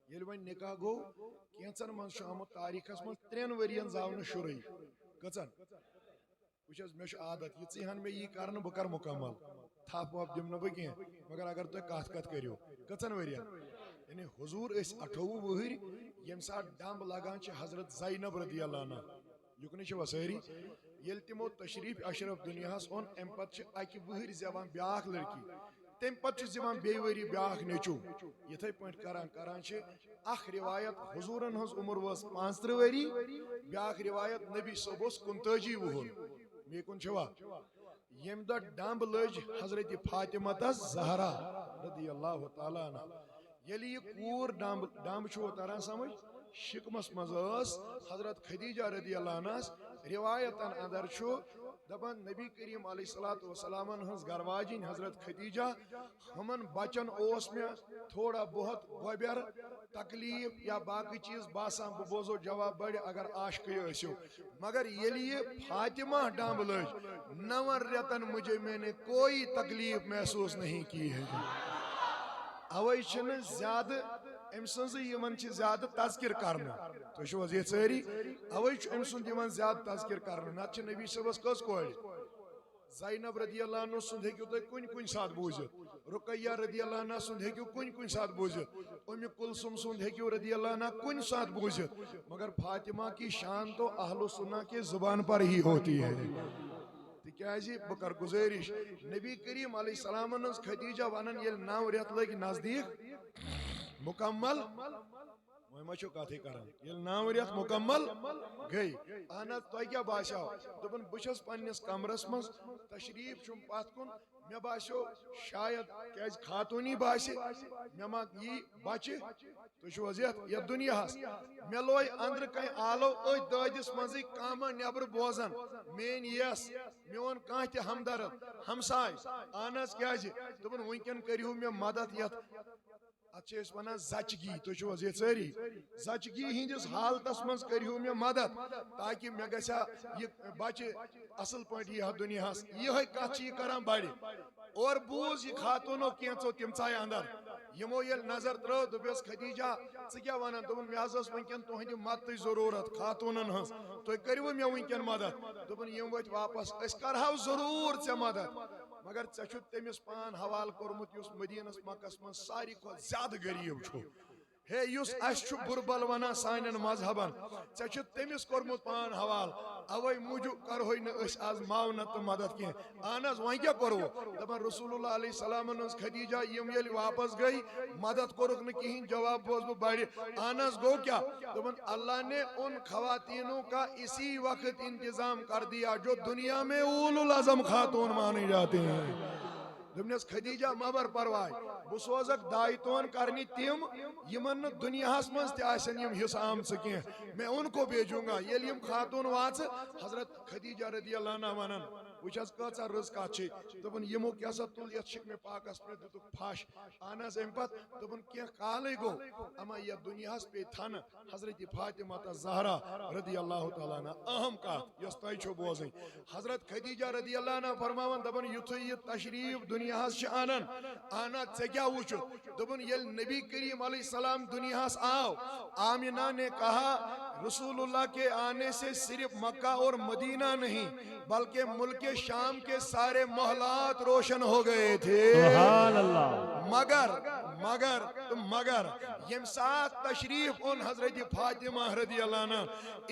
ییٚلہِ وۄنۍ نکاح گوٚو کینٛژن منٛز چھُ آمُت تاریخس منٛز 3 ؤرین زاونہٕ شُرے کٔژن وٕچھ حظ مےٚ چھُ عادت یِژٕے ہن مےٚ یی کرنہٕ بہٕ کرٕ مُکمل تھپ وپ دم نہٕ بہٕ کینٛہہ مگر اگر تُہۍ کتھ کٔرِو کٔژن ؤرین یعنی حضور ٲسۍ 28 وٕہٕرۍ ییٚمہِ ساتہٕ ڈمب لگان چھِ حضرت زینب رضی اللہ عنہ یُکنٕے چھِوا سٲری ییٚلہِ تِمو تشریف اشرف دُنیاہس اوٚن امہِ پتہٕ چھِ اکہِ وٕہٕرۍ زٮ۪وان بیٛاکھ لڑکی تمہِ پتہٕ چھُ زٮ۪وان بیٚیہِ ؤری بیٛاکھ نیٚچوٗ یِتھے پٲٹھۍ کران چھِ اکھ روایت حضوٗرن ہٕنٛز عمر ؤژھ 35 ؤری بیٛاکھ روایت نبی صٲب اوس 39 وُہُر میٖکُن چھِوا یم دہ ڈمب لج حضرت فاطمہ زہرا رضی اللہ تعالی عنہ یلی یہ کور ڈمب چھو تران سمجھ شکمس مز حضرت خدیجہ رضی اللہ عنہ روایتن اندر چھو دپان نبی کریم علیہ الصلوۃ والسلام ہنز گرواجین حضرت خدیجہ ہمن بچن اوس میں تھوڑا بہت گوبر تکلیف یا باقی چیز باسان بہ بوزو جواب بڑ اگر عاشقی ٲسِو مگر ییٚلہِ یہِ فاطمہ ڈمب لج 9 رٮ۪تن مجھے میں نے کوئی تکلیف محسوس نہیں کی ہے اوے چھنہٕ زیادٕ أمۍ سٕنٛزٕے یِمن چھِ زیادٕ تذکر کرنہٕ تُہۍ چھِو حظ ییٚتہِ سٲری اوے چھُ أمۍ سُنٛد یِوان زیادٕ تذکر کرنہٕ نتہٕ چھِ نبی صٲبس کٔژ کورِ زینب رضی اللہ عنہ سُنٛد ہیٚکِو تُہۍ کُنہِ ساتہٕ بوٗزِتھ رقیہ رضی اللہ عنہ سُنٛد ہیٚکِو کُنہِ ساتہٕ بوٗزِتھ ام کلثوم سُنٛد ہیٚکِو رضی اللہ عنہ کُنہِ ساتہٕ بوٗزِتھ مگر فاطمہ کی شان تو اہل سنہ کی زبان پر ہی ہوتی ہے تکیازِ بہٕ کر گزٲرش نبی کریم علیہ السلام ہنٛز خدیجہ ونان ییٚلہِ 9 رٮ۪تھ لٔگۍ نزدیٖک مکمل مچھو کاتھی کران یل 9 ریت مکمل گئی اہن تہ کیا باسیو دپن بچس پنس کمرس مز تشریف چھم پت کن مے باسیو شاید کیاز خاتونی باسی مے ما یہ بچہ تھی چھو حظ یتھ دنیا مے لوے اندر کن آلو ات دادس مزے کاما نبر بوزان مین یس میون کان تہ ہمدرد ہمسائے اہن کیاز دپن ونکن کریو مے مدد یتھ اتھ ونان زچگی تھی چھو حظ یہ ساری زچگی ہندس حالتس مز کریو مے مدد تاکہ مے گژھا یہ بچہ اصل پہ یہ دنیا یہ کت کران بڑ اور بوز یہ خاتونو کینچو تم ژائے اندر یمو یل نظر ترو دپس خدیجہ ژٕ کیا ونان دپن مے حظ ٲس ونکٮ۪ن تُہنٛدِ مدتٕچ ضروٗرت خاتونن ہٕنٛز تُہۍ کٔرِوٕ مےٚ ونکٮ۪ن مدد دوٚپُن یِم ؤتھۍ واپس أسۍ کرہو ضروٗر ژےٚ مدد مگر ژےٚ چھُتھ تٔمِس پان حوالہٕ کوٚرمُت یُس مدیٖنس مکس منٛز ساروی کھۄتہٕ زیادٕ غریٖب چھُ ہے یُس اسہِ چھُ بُربل ونان سانٮ۪ن مذہبن ژےٚ چھُتھ تٔمِس کوٚرمُت پان حوالہٕ اوے موٗجوٗب کرہوے نہٕ أسۍ آز معاونت تہٕ مدد کینٛہہ اہن حظ وۄنۍ کیٛاہ کوٚروٕ دپان رسول اللہ علیہ السلامن ہٕنٛز خدیجہ یِم ییٚلہِ واپس گٔے مدد کوٚرُکھ نہٕ کِہیٖنۍ جواب بوز بہٕ بڑِ اہن حظ گوٚو کیٛاہ دپان اللہ نے ان خواتینوں کا اسی وقت انتظام کر دیا جو دنیا میں اولو العزم خاتون مانے جاتے ہیں دپنس خدیجہ مبر پرواے بہ سوزک دایتون کرنی تم یمن نہ دنیاہس مز تہ آسن یم حصہ آمژ کینٛہہ میں ان کو بھیجوں گا ییٚلہِ یم خاتون واژ حضرت خدیجہ رضی اللہ عنہا ونان وچھ حظ کۭژاہ رٕژ کتھ چھِ دپن یمو کیاہ سا تُل یتھ شِکمہِ پاکس پٮ۪ٹھ دِتُکھ پھش اہن حظ امہِ پتہٕ دپن کینٛہہ کالے گوٚو اما یتھ دنیاہس پیٚیہِ تھنہٕ حضرت فاطمہ زہرا رضی اللہ تعالیٰ عنہ اہم کتھ یۄس تۄہہِ چھو بوزٕنۍ حضرت خدیجہ رضی اللہ عنہ فرماوان دپن یُتھُے یہ تشریف دنیاہس چھ انان اہنا ژےٚ کیٛاہ وُچھُتھ دوٚپُن ییٚلہِ نبی کریم علیہ السلام دنیاہس آو آمینہ نے کہا رسول اللہ کے آنے سے صرف مکہ اور مدینہ نہیں بلکہ ملک شام کے سارے محلات روشن ہو گئے تھے سبحان اللہ مگر یم ساتھ تشریف ان حضرت فاطمہ رضی اللہ عنہ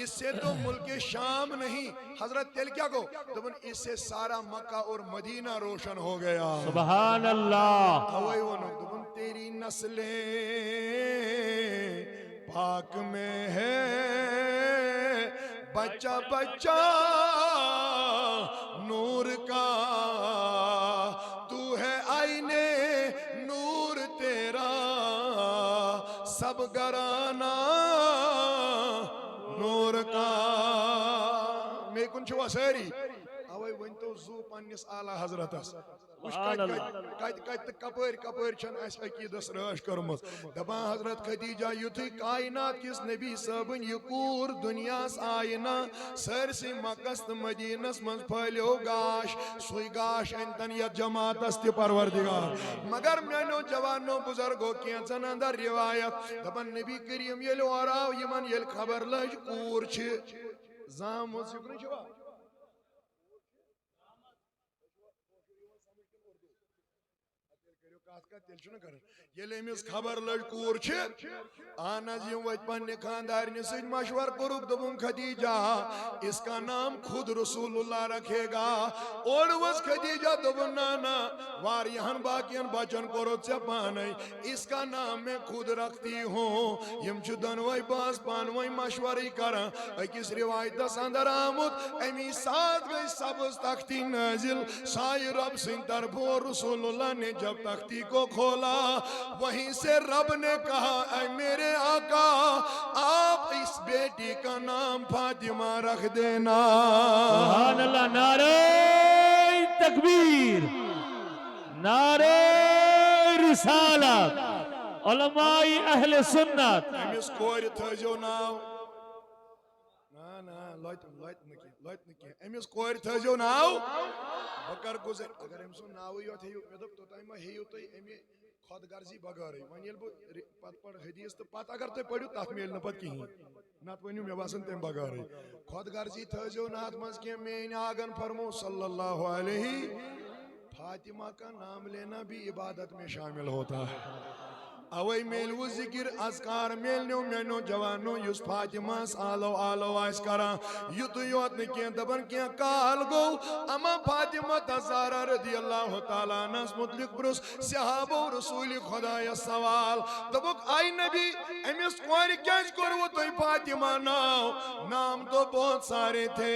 اس سے تو ملک شام نہیں حضرت تیل کیا گو دبن اس سے سارا مکہ اور مدینہ روشن ہو گیا سبحان اللہ اوئی ونو دبن تیری نسلیں پاک میں ہے بچہ بچہ نور کا تو ہے آئینے نور تیرا سب گرانا نور کا میں کن چھوا سیری اوے ونتو زو پنیس آلہ حضرتس کپر کپر چھن اس عقیدس رٲش کرمز دپان حضرت خدیجہ یُتھُے کائنات کس نبی صٲبن یہ کوٗر دنیاہس آینا سٲرسٕے مکس تہٕ مدینس منٛز پھٲلیو گاش سُے گاش أنۍتن یتھ جماعتس تہِ پروردگار مگر میانیو جوانو بزرگو کینژن اندر روایت دپان نبی کریم ییٚلہِ اورٕ آو یمن ییٚلہِ خبر لٔج کوٗر چھِ زامٕژ یُکنٕے چھوا ییٚلہِ أمِس خبر لٔج کوٗر چھِ اہن حظ یِم ؤتھۍ پننہِ خاندارنہِ سۭتۍ مشور کوٚرُکھ دوٚپُن خدیجہ اس کا نام خود رسول اللہ رکھے گا اورٕ ؤژھ خدیجہ دوٚپُن نہ واریاہن باقین بچن کوٚرُتھ ژےٚ پانے اس کا نام میں خود رکھتی ہوں یم چھِ دۄنوے باز پانہٕ ؤنۍ مشورٕے کران أکِس روایتس اندر آمُت امی ساتھ گئی سبز تختی نازل سایہِ رب سٕنٛدِ طرفوں رسول اللہ نے جب تختی کو کھولا وہیں سے رب نے کہا اے میرے آقا آپ اس بیٹی کا نام فاطمہ رکھ دینا سبحان اللہ نعرہ تکبیر نعرہ رسالت علماء اہل سنت امس کورِ تھٲزیو ناو نہ لۄتہِ نہٕ کینٛہہ أمِس کورِ تھٲزیو ناو بہٕ کر گُزٲرِ اگر أمۍ سُنٛد ناوٕے یوت ہیٚیِو مےٚ دوٚپ توٚتام ما ہیٚیِو تُہۍ اَمہِ خۄد غرضی بغٲرٕے وۄنۍ ییٚلہِ بہٕ پتہٕ پرٕ حدیث تہٕ پتہٕ اگر تُہۍ پٔرِو تتھ میلہِ نہٕ پتہٕ کِہیٖنۍ نتہٕ ؤنِو مےٚ باسان تمہِ بغٲرٕے خۄد غرضی تھٲزیو نہٕ اتھ منٛز کینٛہہ میٛٲنۍ آگن فرمو صلی اللہ علیہ فاطمہ کا نام لینا بھی عبادت میں شامل ہوتا ہے اوے میلو ذکر اذکار میلنو میانو جوانو یس فاطمہ آلو آلو آس کران یتو یوت نکین دبن کین کال گو اما فاطمہ تزارا رضی اللہ تعالیٰ نس متلق برس صحابہ رسول خدا سوال دبک آئی نبی امیس کواری کیاج کرو تو فاطمہ نام تو بہت سارے تھے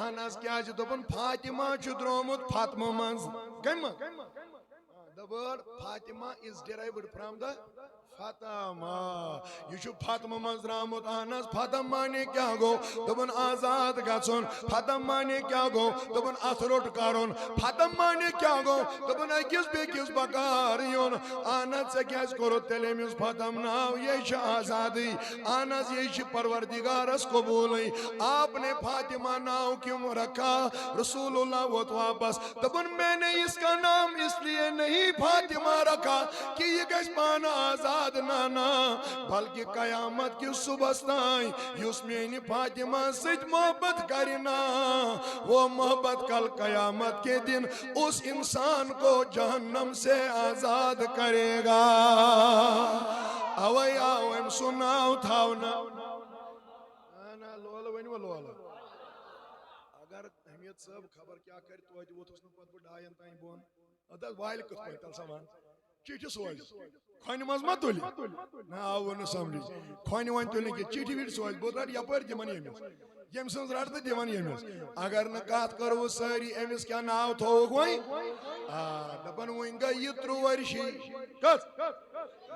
آناس کیاج دبن فاطمہ چدرومت فاطمہ منز کم The word Fatima is derived from the Fatima. You should Fatima Mazramut Anas. Fatima ne kya go? Tabun Azad Gatson. Fatima ne kya go? Tabun Athrot Karon. Fatima ne kya go? Tabun Akis Bekis Bakarion. Anas Sakas Koro Telemus Fatam now. Yesh Azadi. Anas Yesh Parvardigaras Kobuli. Apne Fatima now Kim Raka. Rasulullah what wapas. Tabun Mene iska naam isliye nahi Fatima رکھا کہ یہ گش پانا آزاد نانا بلکہ قیامت کی صبح تائیں یس مینی فاطمہ سچ محبت کرنا وہ محبت کل قیامت کے دن اس انسان کو جہنم سے آزاد کرے گا اوے آو ام سناو تھاونا نا لولا وین و لولا اگر احمد صاحب خبر کیا کر تو اج وہ تسن پت بڑھائن تائیں بون ادھر وائل کت پہ تل سامان چیٹی سوز کھوانی مز مت تلی نا آو نہ سمجھ کھوانی وان تلی کہ چیٹی ویٹ سوز بہت رٹ یپر دمن یمس یم سنز رٹ تہ دمن یمس اگر نہ کات کرو ساری امس کیا ناو تھوک وای دپن وین گئی یہ 3 ورشی کس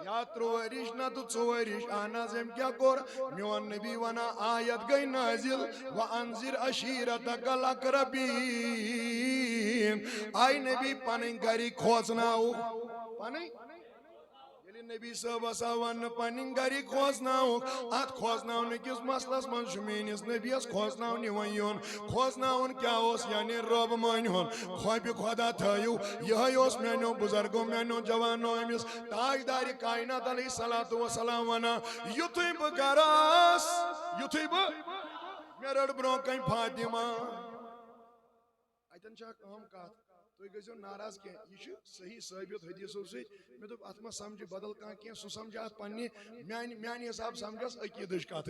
یا 3 ورش نہ تو 4 ورش انا زم کیا کور میون نبی ونا آیت گئی نازل وانذر عشیرتک الاقربین آئی نبی پنن گری کھوزناو پنن نبی صاحب ون پنن گری کھوزناو ات کھوزناو نکس مسلس من شمینس نبیس کھوزناو نیون یون کھوزناون کیا اس یعنی رب مانی ہون خواب خدا تھایو یہ اس میانو بزرگو میانو جوانو امس تاجدار کائنات علیہ الصلوۃ والسلام ونا یتھے بگراس یتھے ب میرڑ برو کئی فاطمہ اتن چھ کام کات تو گزو ناراض کی یہ صحیح ثابت حدیثو سے میں تو اتما سمجھ بدل کان کی سو سمجھات پنی میانی حساب سمجھس عقیدش کات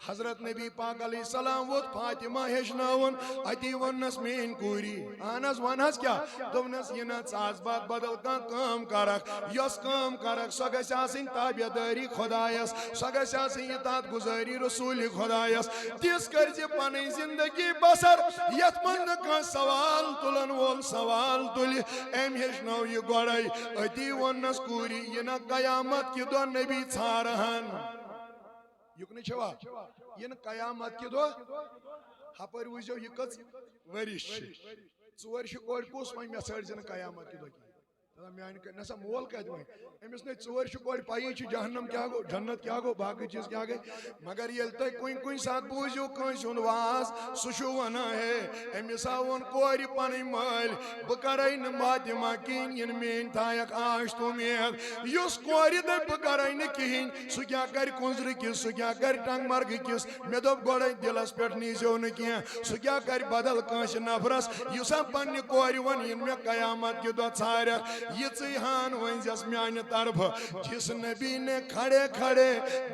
حضرت نبی پاک علیہ السلام ووت فاطمہ ہشناون اتی ونس مین کوری انس ونس کیا دومنس یہ نہ ساز بات بدل کان کام کرک یس کام کرک سو گژھِ آسن تابعداری خدایس سو گژھِ آسن اطاعت گزاری رسول خدایس تس کرزِ پنن زندگی بسر یت من کان سوال تلن وول سوال تلی ام ہشنو یہ گوڑائی اتی ونس کوری یہ نا قیامت کی دو نبی ژھارہن یکنی چھوا یہ نا قیامت کی دو ہپر وزیو یہ کچ ورش 4 شکور کس وی میں سڑ زن قیامت کی دو کی نسا مول کہت وی امس نے 4 شکور پائی چھ جہنم کیا گو جنت کیا گو باقی چیز کیا گئی مگر یہ تہ کوئی ساتھ بوزیو کنس ہند واز سو ونا ہے امس آون کور پن مل بہ کرے نا فاطمہ کہین ین مین تھایک آش تو مید یس کور دپ بہ کرے نا کہین سہ کیا کر کنزر کس سہ کیا کر ٹنگ مرگ کس مے دپ گوڑے دلس پہ نیزیو نا کیا سہ کیا کر بدل کنس نفرس یس پنہ کور ون ین میں قیامت کی دہ ژھارک یہ ژیہان ونزس میانہ طرف جس نبی نے کھڑے کھڑے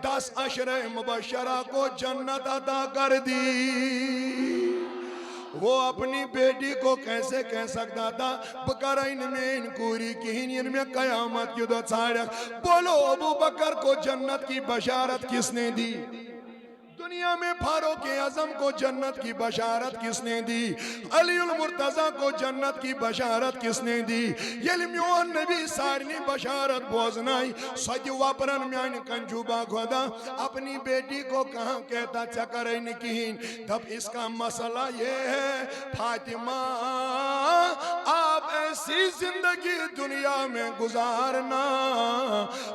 10 عشرہ مبشرہ کو جنت عطا کر دی وہ اپنی بیٹی کو کیسے کہہ سکتا تھا بکرین میں انکوری کہیں ان میں قیامت کی دو ژھارک بولو ابو بکر کو جنت کی بشارت کس نے دی دنیا میں فاروق اعظم کو جنت کی بشارت کس نے دی علی المرتضی کو جنت کی بشارت کس نے دی یل میون نبی سارنی بشارت بوزنائی سج وپرن میان کنجوبا خدا اپنی بیٹی کو کہاں کہتا چکرین کہیں تب اس کا مسئلہ یہ ہے فاطمہ آپ ایسی زندگی دنیا میں گزارنا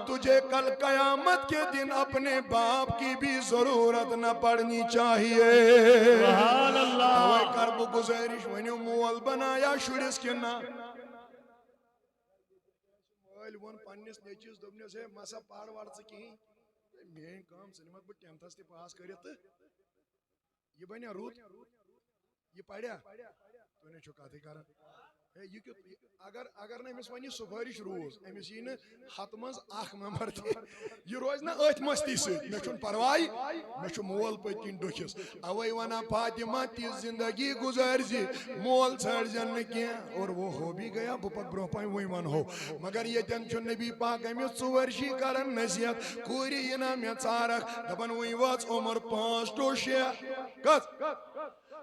تجھے کل قیامت کے دن اپنے باپ کی بھی ضرورت نہ پڑنی چاہیے سبحان اللہ اوے کرب گزارش ونیو مول بنایا شڑس کنا مول ون پنس نیچیز دبنے سے مسا پاڑ وار کہیں مین کام سنمت بہ 10th تے پاس کرت یہ بنیا روت یہ پڑھیا تو نے چھو کاتے کرن اگر نا امس ون سفارش روز امس یہ ہت مز اخ ممبر تہ یہ روز نا ات مستی ست مے چھن پرواے مے مول پت کن ڈکھس اوے ونان فاطمہ تیز زندگی گزار زی مول ژھڑ زن کی اور وہ ہو بھی گیا بہ پت برو پہ وی ون ہو مگر یتن چھ نبی پاک امس ژورشی کرن نصیحت کوری یہ نا مے ژارک دپن وی وچ عمر 5 to 6 کس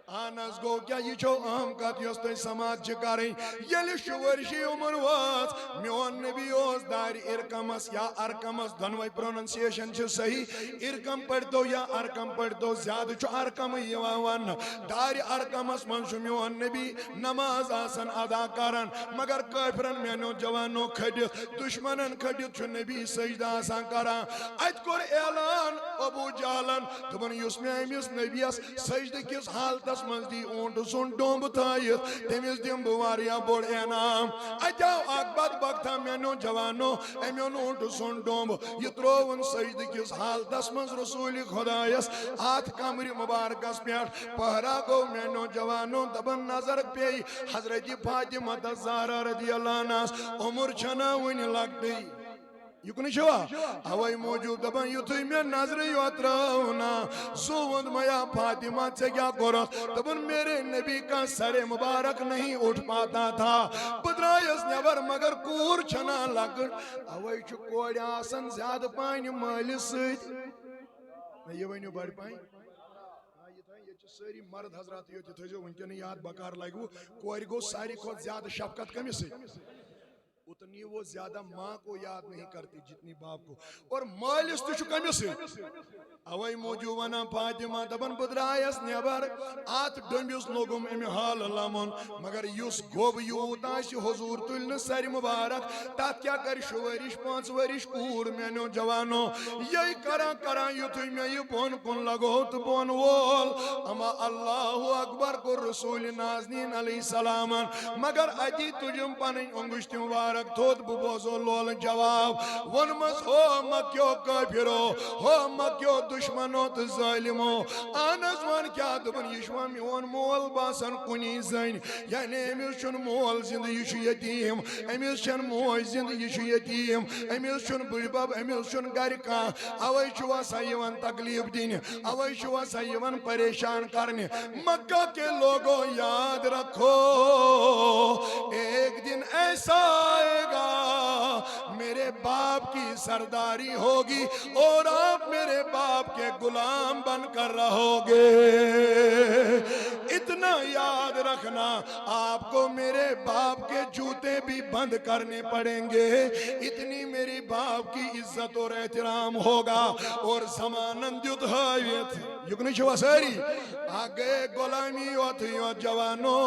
آنس گو کیا یہ چھو اہم کت یس تھی سماعت کریں یل شورشی عمر واز میون نبی اوس دار ارکمس یا ارکمس دنوئی پروننسیشن چھ صحیح ارکم پڑھتو یا ارکم پڑھتو زیادہ چھو ارکم یوان دار ارکمس من چھو میون نبی نماز آسن ادا کرن مگر کافرن مینو جوانو کھڑت دشمنن کھڑت چھو نبی سجدہ آسان کران ات کور اعلان ابو جہلن دبن یس میں امس نبیس سجدہ کس حالت من دی اونٹ سن ڈومب تھائیت تمس دم بواریا بوڑ انعام اجاو اک بدبخت مینو جوانو امیون اونٹ سن ڈومب یہ ترون سجد کس حالتس من رسول خدایس ہاتھ کمر مبارکس پیٹھ پہرا گو مینو جوانو دبن نظر پی حضرت فاطمہ زہرا رضی اللہ عنہا عمر چھنا ون لگتی یکنی شوا ہوائی موجود دبن یتھوی میں نظر یوتراؤنا سوند میا فاطمہ سے کیا کرت دبن میرے نبی کا سر مبارک نہیں اٹھ پاتا تھا بدرائیس نیور مگر کور چھنا لگن ہوائی چھو کوڑی آسن زیادہ پائن مالی سید یہ وینیو بڑھ پائن ساری مرد حضرات یہ تھے جو انکے یاد بکار لگو کوئی گو ساری خود زیادہ شفقت کمی سے اتنی وہ زیادہ ماں کو یاد نہیں کرتی جتنی باپ کو اور مالس تشو کمی سے اوائی موجوانا فاطمہ دبن بدرائیس نیبر آت ڈنبیس لوگم امی حال لمن مگر یس گوب یوتاش حضور تلن سر مبارک تات کیا کر شورش 5 ورش کور مینو جوانو یہی کرا یتھوی میں یہ بون کن لگو تو بون وول اما اللہ اکبر کو رسول نازنین علیہ السلام مگر اجی تجھم پنن انگشتی مبارک تھوت ببوزو لول جواب ونمس ہو مکیو کافرو ہو مکیو دشمنو تو ظالمو آنس ون کیا دبن یشوا میون مول باسن کنی زین یعنی امیس چون مول زند یشو یتیم امیس چون موج زند یشو یتیم امیس چون بجباب امیس چون گرکا اوائی چوا سایوان تکلیف دین اوائی چوا سایوان پریشان کرنے مکہ کے لوگوں یاد رکھو ایک دن ایسا آئے گا میرے باپ کی سرداری ہوگی اور آپ میرے باپ کے غلام بن کر رہو گے اتنا یاد رکھنا آپ کو میرے باپ کے جوتے بھی بند کرنے پڑیں گے اتنی میری باپ کی عزت اور احترام ہوگا اور زمانن دیت حایت یکنی چھوا ساری آگے غلامی ہوتی جوانو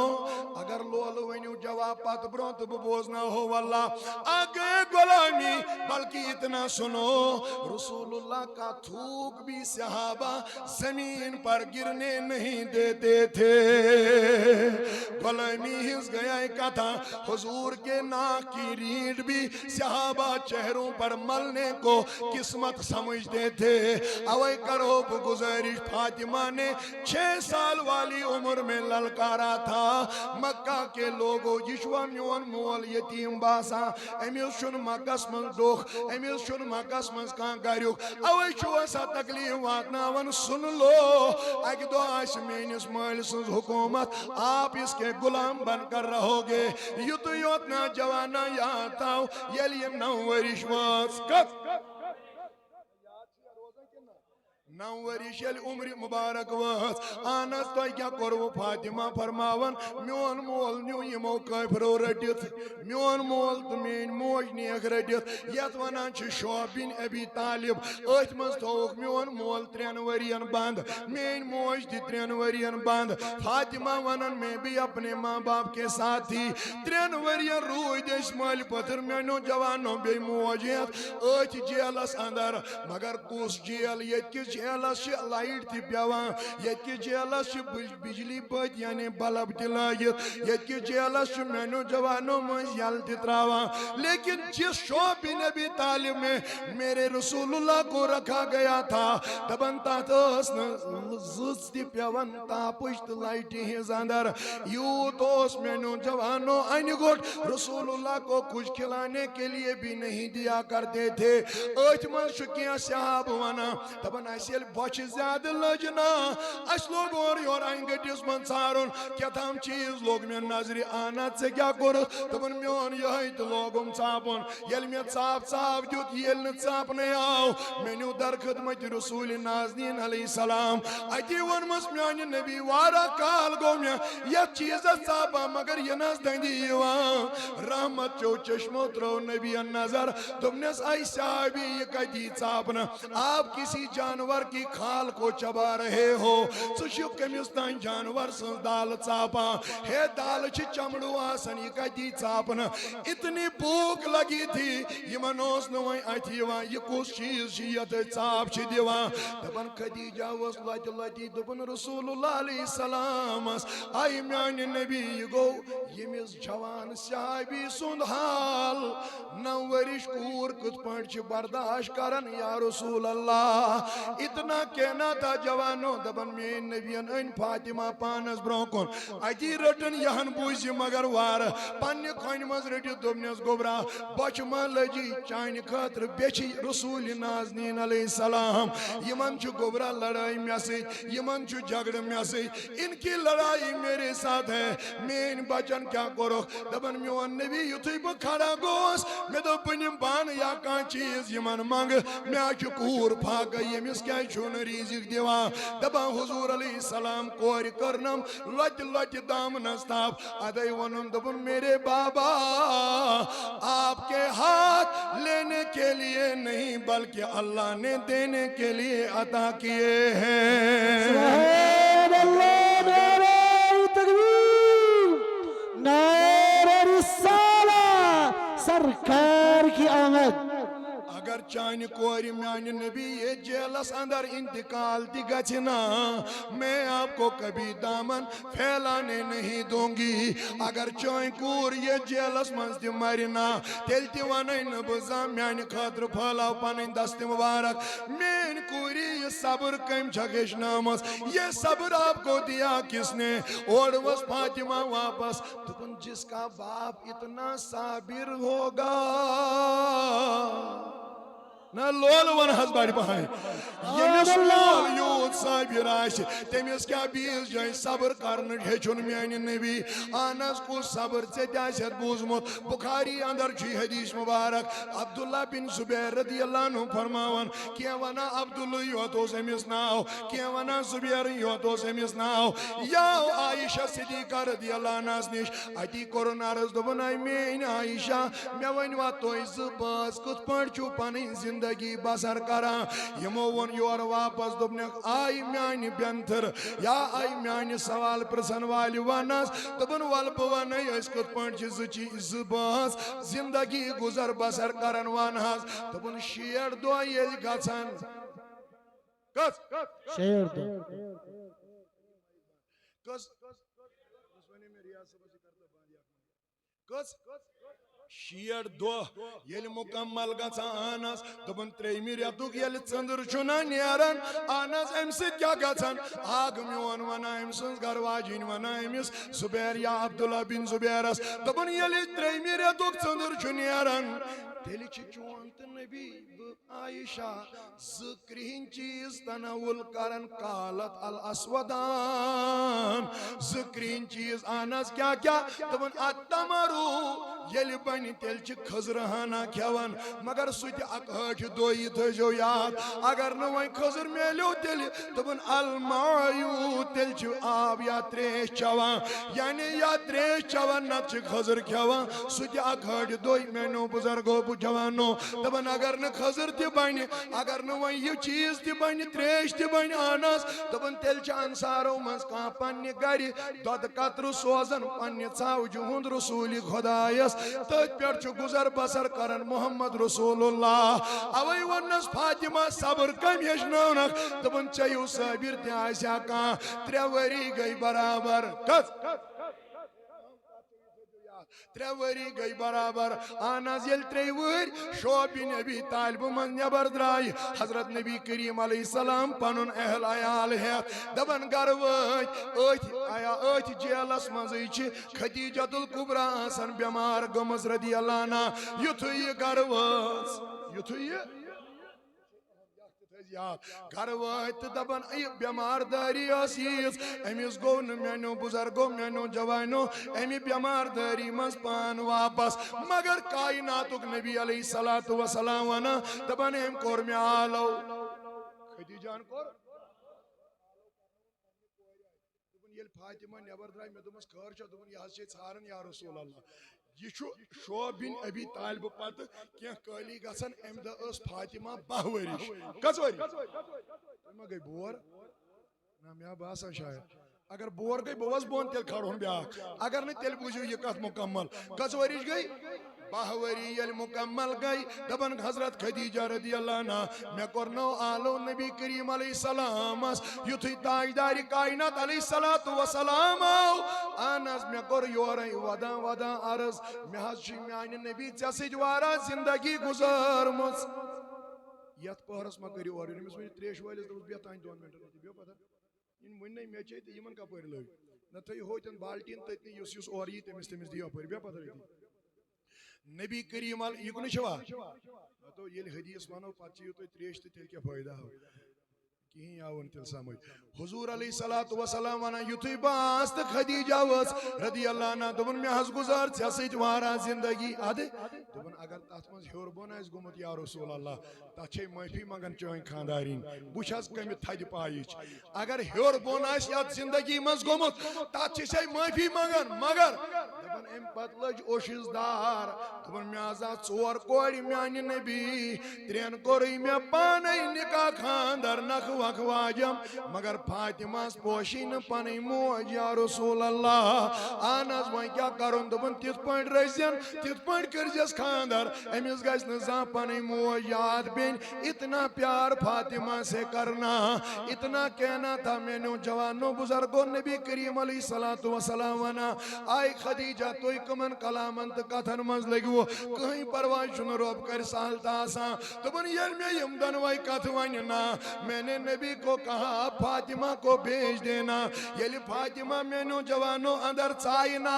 اگر لولو ونیو جواب پات برون تو ببوزنا ہو واللہ آگے غلامی بلکہ اتنا سنو رسول اللہ کا تھوک بھی صحابہ زمین پر گرنے نہیں دیتے تھے غلامی ہز گیا ایک تھا حضور کے ناک کی ریڑھ بھی صحابہ چہروں پر ملنے کو قسمت سمجھتے تھے اوے کرو گزارش فاطمہ نے 6 سال والی عمر میں للکارا تھا مکہ کے لوگوں یشوا میون مول یتیم باسا امیس شن مکس من دوخ امیس شن مکس من کان گریوک اوے چھو سا تکلیف واتناون سن لو اگہ دو آس مینس مال سنز حکومت آپ اس کے غلام بن کر رہو گے یتو یوتنا جوانا یاد آو یلی 9 ورش واس کت 9 ورش یل عمر مبارک واس آنس تو کیا کرو فاطمہ فرماون میون مول نیو یمو کافرو رٹت میون مول تو مین موج نیک رٹت یت ونان چھ شعب بن ابی طالب ات مز تھوک میون مول 3 ورین بند مین موج دی 3 ورین بند فاطمہ ونان میں بھی اپنے ماں باپ کے ساتھ تھی 3 ورین روی دیش مال پتر مینو جوانو بے موجیت ات جیلس اندر مگر کس جیل یت کس جیلس لائٹ تہ پیوان یتکہ جیلس بجلی بت یعنی بلب تہ لگت یتکہ جیلس مینو جوانوں مز یل تہ تراوان لیکن جس شعب نبی طالب میں میرے رسول اللہ کو رکھا گیا تھا دبن تات زز تہ پیوان تاپچ تہ لائٹی ہز اندر یوت اس مینو جوانوں ان گوٹ رسول اللہ کو کچھ کھلانے کے لیے بھی نہیں دیا کرتے تھے ات من شکیاں صاحب وانا دبن ایسیل بچ زیادہ لجنا اس لوگ اور یور آئیں گٹیس من سارون کیا تھام چیز لوگ میں نظری آنات سے کیا کرو دبن میون یہی تو لوگم چاپن یل میں چاپ چاپ جوت یل نہ چاپ نہیں آو مینو در خدمت رسول نازنین علیہ السلام اتی ون مس میانی نبی وارا کال گو میں یہ چیز چاپا مگر یہ ناز دندی یوان رحمت چو چشمو ترو نبی نظر تمنس آئی صاحبی یہ کدی چاپنا آپ کسی جانور کی کھال کو چبا رہے ہو سوشو کمیستان جانور سن دال چاپا ہے دال چھ چمڑو آسن یہ کدی چاپنا اتنی بھوک لگی تھی یہ منوس نوائیں آتی وان یہ کس چیز شیعت چاپ چھ دیوان دبن خدیجہ وصلت لتی دبن رسول اللہ علیہ السلام آئی میانی نبی گو یمیز جوان صحابی سند حال نورش کور کت پانچ برداشت کرن یا رسول اللہ اتنا کہنا تھا جوانوں دبن میں نبیان ان فاطمہ پانس برونکن اجی رٹن یہن بوزی مگر وار پانی کھوین مز رٹی دبنیس گبرا بچ مان لجی چائن خاطر بیچی رسول نازنین علیہ السلام یمن چو گبرا لڑائی میسی یمن چو جھگڑ میسی ان کی لڑائی میرے ساتھ ہے میں ان بچن کیا کرو دبن میوان نبی یتوی با کھڑا گوس میں دو پنیم بان یا کان چیز یمن مانگ میں آچو کور پھاگا یمیس کیا چھون ریزک دیوان دبن حضور علیہ السلام کوری کرنم لٹ لٹ دام نستاف ادائی ونم دبن میرے بابا آپ کے ہاتھ لینے کے لیے نہیں بلکہ اللہ نے دینے کے لیے عطا کیے ہیں سبحان اللہ نعرہ تکبیر نعرہ رسالہ سرکار کی آمد اگر چانی کوری میانی نبی یہ جیلس اندر انتقال دی گچنا میں آپ کو کبھی دامن پھیلانے نہیں دوں گی اگر چانی کور یہ جیلس منز دی مرنا تیلتی وانای نبزا میانی خاطر پھالاو پانی دست مبارک مین کوری یہ صبر کم چھگش نامس یہ صبر آپ کو دیا کس نے اور وہ فاطمہ واپس تو جس کا باپ اتنا صابر ہوگا نا لول ون حس بڑی بہائی یمیس لول یود صابر آشی تیمیس کیا بیس جائیں صبر کرن ہیچون میانی نبی آنس کو صبر سے جائیسیت بوزمت بخاری اندر چی حدیث مبارک عبداللہ بن زبیر رضی اللہ عنہ فرماون کیا ونا عبداللہ یوتو سمیس ناو کیا ونا زبیر یوتو سمیس ناو یا عائشہ صدیقہ رضی اللہ عنہ نش اتی کرن عرض دبن آئی مین عائشہ میں ونوا توی زباز کت پڑچو پانی زندگی بسر کرا یمو ون یور واپس دبن آئی میانی بینتر یا آئی میانی سوال پرسن والی واناس دبن والپوانی اس کت پانچ زباز زندگی گزر بسر کرن واناس دبن شیر دو یہ گھسن کس شیر دو کس کس شیر دو یل مکمل گژھان آنس دپن تریمہِ رٮ۪تُک ییٚلہِ ژٔنٛدٕر چھُنا نیران آنس امہِ سۭتۍ کیٛاہ گژھان اکھ میون ونان أمۍ سٕنٛز گرواجِنۍ ونان أمِس زُبیر یا عبداللہ بن زُبیرس دپن ییٚلہِ تریمہِ رٮ۪تُک ژٔنٛدٕر چھُ نیران تیٚلہِ چھِ چون تہٕ نبی بہٕ عائشہ زٕ کرٛہِنۍ چیٖز تناول کران کالت الاسودان زٕ کرٛہِنۍ چیٖز آنس کیٛاہ کیٛاہ دپن التمرو ییٚلہِ بنہِ تیٚلہِ چھِ خٔزرٕ ہنا کھٮ۪وان مگر سُہ تہِ اکھ ہٲٹھِ دۄہ یہِ تھٲیزیو یاد اگر نہٕ وۄنۍ خٔزٕر میلیو تیٚلہِ دپن المایوٗ تیٚلہِ چھِ آب یا تریش چٮ۪وان یعنی یا تریش چٮ۪وان نتہٕ چھِ خٔزٕر کھٮ۪وان سُہ تہِ اکھ ہٲٹھِ دۄہ میانیو بُزرگو بہٕ جوانو دپن اگر نہٕ خٔزٕر خضر تہ بنہ اگر نہ وۄنۍ یہِ چیٖز تہِ بنہِ تریش تہِ بنہِ اہنس دوٚپُن تیٚلہِ چھِ انصارو منٛز کانٛہہ پننہِ گرِ دۄدٕ قطرٕ سوزان پننہِ ژاوجہِ ہُنٛد رسوٗلِ خۄدایس تٔتھۍ پٮ۪ٹھ چھُ گُزر بسر کران محمد رسول اللہ اوے ووننس فاطمہ صبر کم ہیٚچھنٲونکھ دوٚپُن ژےٚ ہیوٗ صٲبر تہِ آسیا کانٛہہ 3 ؤری گٔے برابر کس 3 ؤری گٔے برابر اہن حظ ییٚلہِ 3 ؤہرۍ شعب بن ابی طالب منٛز نٮ۪بر درٛایہِ حضرت نبی کریم علیہ السلام پنُن اہل عیال ہٮ۪تھ دپان گرٕ وٲتۍ أتھۍ جیلس منٛزٕے چھِ خدیجۃ الکبریٰ آسان بٮ۪مار گٔمٕژ رضی اللہ عنہا یُتھُے یہِ گرٕ وٲژ یُتھُے یہِ گھر وٲتۍ تہٕ دپان یہِ بٮ۪مار دٲری ٲس ییٖژ أمِس گوٚو نہٕ میٛانیو بُزرگو میٛانیو جوانیو اَمہِ بٮ۪مار دٲری منٛز پان واپس مگر کائناتُک نبی علیہ الصلوۃ والسلام ونان دپان أمۍ کوٚر مےٚ آلو خدیجہن کوٚر دوٚپُن ییٚلہِ فاطمہ نٮ۪بر درٛاے مےٚ دوٚپمس خٲر چھا دوٚپُن یہِ حظ چھے ژھاران یا رسول اللہ یہ چھُ شعب بن ابی طالب پتہٕ کینٛہہ کٲلی گژھان امہِ دۄہ ٲس فاطمہ 12 ؤرِش کٔژ ؤری تُہۍ ما گٔے بور نہ مےٚ باسان شاید اگر بور گٔے بہٕ وَسہٕ بۄن تیٚلہِ کھارہون بیٛاکھ اگر نہٕ تیٚلہِ بوٗزِو یہِ کتھ مُکمل کٔژ ؤرِش گٔے 12 ؤری ییٚلہِ مُکمل گٔے دپان حضرت خدیجہ رضی اللہ عنہا مےٚ کوٚرنو آلو نبی کریم علیہ السلامس یُتھُے تاجدارِ کائنات علیہ الصلوۃ والسلام آو اہن حظ مےٚ کوٚر یورے ودان عرض مےٚ حظ چھِ میانہِ نبی ژےٚ سۭتۍ واریاہ زندگی گُزٲرمٕژ یتھ پٔہرس ما کٔرِو اورٕ یُن أمِس ؤنِو تریش وٲلِس دوٚپُس بیٚہہ تانۍ 2 مِنٹن ییٚتہِ بیٚہو پتہ یِم وٕنۍ مےٚ چے تہٕ یِمن کپٲرۍ لٔگۍ نہ تھٲیِو ہوتٮ۪ن بالٹیٖن تٔتنٕے یُس اورٕ یی تٔمِس دِیِو اپٲرۍ بیٚہہ پتہ ییٚتی نبی کریم یہِ کُنہِ چھوا تو ییٚلہِ حدیث ونو پتہٕ چیٚیِو تُہۍ تریش تہٕ تیٚلہِ کیٛاہ فٲیدٕ آو کِہیٖنۍ آو نہٕ تیٚلہِ سمجھ حضوٗر علیہ الصلوۃ والسلام ونان یُتھُے بہٕ آس تہٕ خدیجہ ؤژھ رضی اللہ عنہا دوٚپُن مےٚ حظ گُزار ژےٚ سۭتۍ واریاہ زندگی ادٕ دوٚپُن اگر تتھ منٛز ہیوٚر بۄن آسہِ گوٚمُت یا رسول اللہ تتھ چھے معٲفی منٛگان چٲنۍ خانٛدارِنۍ بہٕ چھس کمہِ تھدِ پایِچ اگر ہیوٚر بۄن آسہِ یتھ زندگی منٛز گوٚمُت تتھ چھِ سے معٲفی منٛگان مگر دپان امہِ پتہٕ لٔج اوشِس دار دوٚپُن مےٚ حظ آسہٕ 4 کورِ میانہِ نبی 3 کوٚرُے مےٚ پانے نکاح خاندر نکھٕ وکھٕ واجم مگر فاطمہس پوشی نہٕ پنٕنۍ موج یا رسول اللہ اہن حظ وۄنۍ کیٛاہ کرُن دوٚپُن تِتھ پٲٹھۍ رٔچھزٮ۪ن تِتھ پٲٹھۍ کٔرزٮ۪س خاندر أمِس گژھِ نہٕ زانٛہہ پنٕنۍ موج یاد بیٚنہِ اتنا پیار فاطمہ سے کرنا اتنا کہنا تھا میٛانیو جوانو بُزرگو نبی کریم علیہ الصلوۃ والسلام ونان آے خدیجہ تُہۍ کٕمن کلامن تہٕ کتھن منٛز لٔگِوٕ کٕہٕنۍ پرواے چھُنہٕ رۄب کرِ سہل تہٕ آسان دوٚپُن ییٚلہِ مےٚ یِم دۄنوَے کتھٕ ونہِ نا میں نے نبی کو کہا فاطمہ کو بھیج دینا ییٚلہِ فاطمہ میٛانیو جوانو اندر ژایہِ نا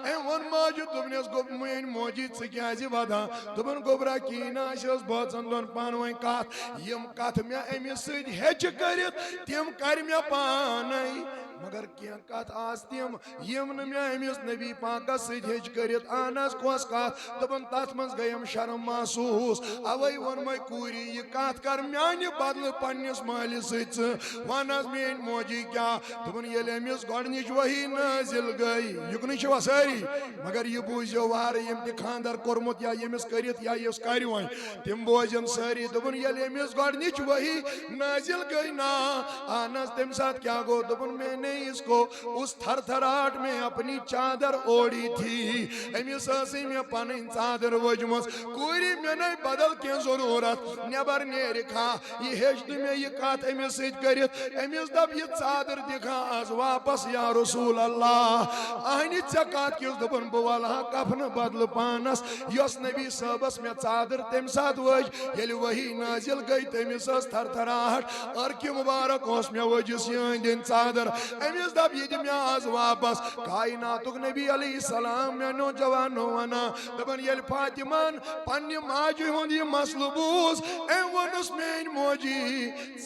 أمۍ ووٚن ماجہِ دوٚپنس گوٚو میٛٲنۍ موجی ژٕ کیٛازِ ودان دوٚپُن گوٚبرا کِہیٖنۍ نہٕ اَسہِ ٲس بٲژن دۄن پانہٕ ؤنۍ کتھ یِم کتھٕ مےٚ أمِس سۭتۍ ہیٚچہِ کٔرِتھ تِم کرِ مےٚ پانے مگر کینٛہہ کتھ آسہٕ تِم یِم نہٕ مےٚ أمِس نبی پاکس سۭتۍ ہیٚچ کٔرِتھ اہن حظ کۄس کتھ دوٚپُن تتھ منٛز گٔیم شرم محسوٗس اوے ووٚنمے کوٗرِ یہِ کتھ کر میانہِ بدلہٕ پننِس مٲلِس سۭتۍ ژٕ ون حظ میٛٲنۍ موجی کیٛاہ دوٚپُن ییٚلہِ أمِس گۄڈنِچ وحی نٲزِل گٔے یُکنٕے چھِوا سٲری مگر یہِ بوٗزِو وارٕ ییٚمۍ تہِ خاندر کوٚرمُت یا ییٚمِس کٔرِتھ یا یُس کرِ وۄنۍ تِم بوزن سٲری دوٚپُن ییٚلہِ أمِس گۄڈنِچ وحی نٲزِل گٔے نا اہن حظ تمہِ ساتہٕ کیٛاہ گوٚو دوٚپُن میں نے اس کو اس تھر تھراہٹ میں اپنی چادر اوڑی تھی أمِس ٲسٕے مےٚ پنٕنۍ ژادر ؤجمٕژ کوٗرِ مےٚ نے بدل کینٛہہ ضروٗرت نٮ۪بر نیرِکھا یہِ ہیٚچ نہٕ مےٚ یہِ کتھ أمِس سۭتۍ کٔرِتھ أمِس دپ یہِ ژادر دِکھا آز واپس یا رسول اللہ اہنہِ ژےٚ کتھ کِژھ دوٚپُن بہٕ ولہٕ ہا کفنہٕ بدلہٕ پانس یۄس نبی صٲبس مےٚ ژادر تمہِ ساتہٕ ؤج ییٚلہِ وحی نٲزِل گٔے تٔمِس ٲس تھر تھراہٹ أرکہِ مُبارک اوس مےٚ ؤجِس یہِ أنٛدۍ أنٛدۍ ژادر أمِس دپ یہِ دِ مےٚ آز واپس کائناتُک نبی علیہ السلام میٛانیو جوانو ونان دپان ییٚلہِ فاطمہن پننہِ ماجہِ ہُنٛد یہِ مسلہٕ بوٗز أمۍ ووٚنُس میٛٲنۍ موجی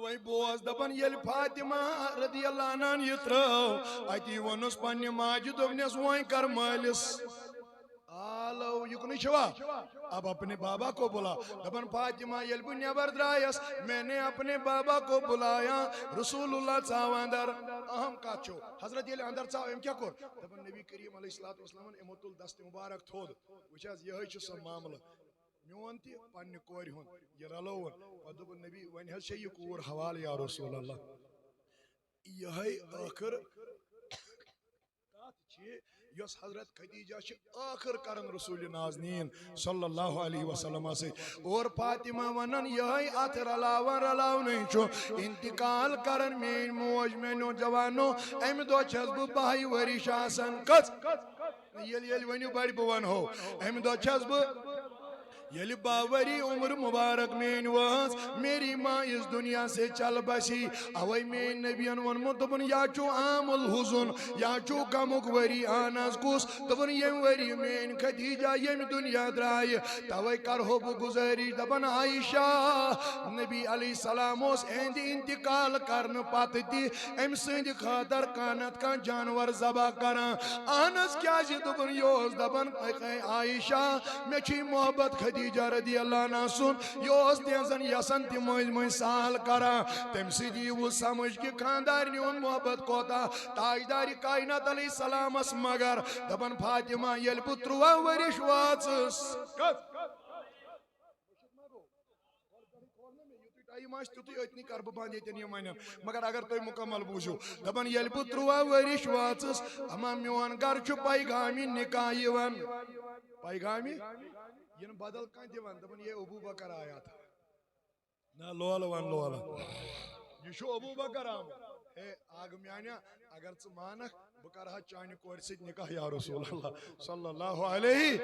وی بوز دپن یل فاطمہ رضی اللہ عنہ یہ ترو اتی ونس پنہ ماجہ دوپنس وین کر مالس آلو یکنی چھوا اب اپنے بابا کو بلا دپن فاطمہ یل بہ نیبر درائس میں نے اپنے بابا کو بلایا رسول اللہ ژاو اندر اہم کت چھو حضرت یل اندر ژاو ام کیا کور دپن نبی کریم علیہ الصلوۃ والسلام امو تل دست مبارک تھود وچھس یہ چھ سو معاملہ میون تہ پنہ کور ہند یہ رلوون پتہ دوپن نبی ون حظ چھ یہ کور حوالہ یا رسول اللہ یہ آخر یس حضرت خدیجہ آخر کرن رسول نازنین صلی اللہ علیہ وسلم سے اور فاطمہ ونن یہ ات رلاو نہیں چھو انتقال کرن مین موج مینو جوانو ام دو چھس بہ 22 ورش آسان کس یل ونیو بڑ بہ ون ہو ام دو چھس بہ یل باوری عمر مبارک مین واس میری ماں اس دنیا سے چل بسی اوے مین نبیان ونمو دپن یا چو عام الحزن یا چو غمک وری آناز کس دپن یم وری مین خدیجہ یم دنیا درائے توے کرہو بہ گزاری دپن عائشہ نبی علیہ السلام اس اہند انتقال کرن پتہ تہ ام سند خاطر کانت کا جانور ذبح کران آناز کیا دپن یوس دپن عائشہ میں چھ محبت خدیجہ رضی اللہ عنہ سن یوس تیزن یسن تی مجھ سال کرا تم سیدی وہ سمجھ کی خاندار نیون محبت کوتا تاجداری کائنات علیہ السلام اس مگر دبن فاطمہ یل پتروا ورش واچس مگر اگر تو مکمل بوجھو دبن یل پتروا ورش واچس اما میون گر چھ پیغامی نکاح یوان پیغامی ین بدل کان دیوان دپن یہ ابو بکر آیا تھا نا لول ون لول یہ شو ابو بکر آمد ہے آگ میانیا اگر ژٕ مانکھ بہ کرہا چانہ کورِ سۭتۍ نکاح یا رسول اللہ صلی اللہ علیہ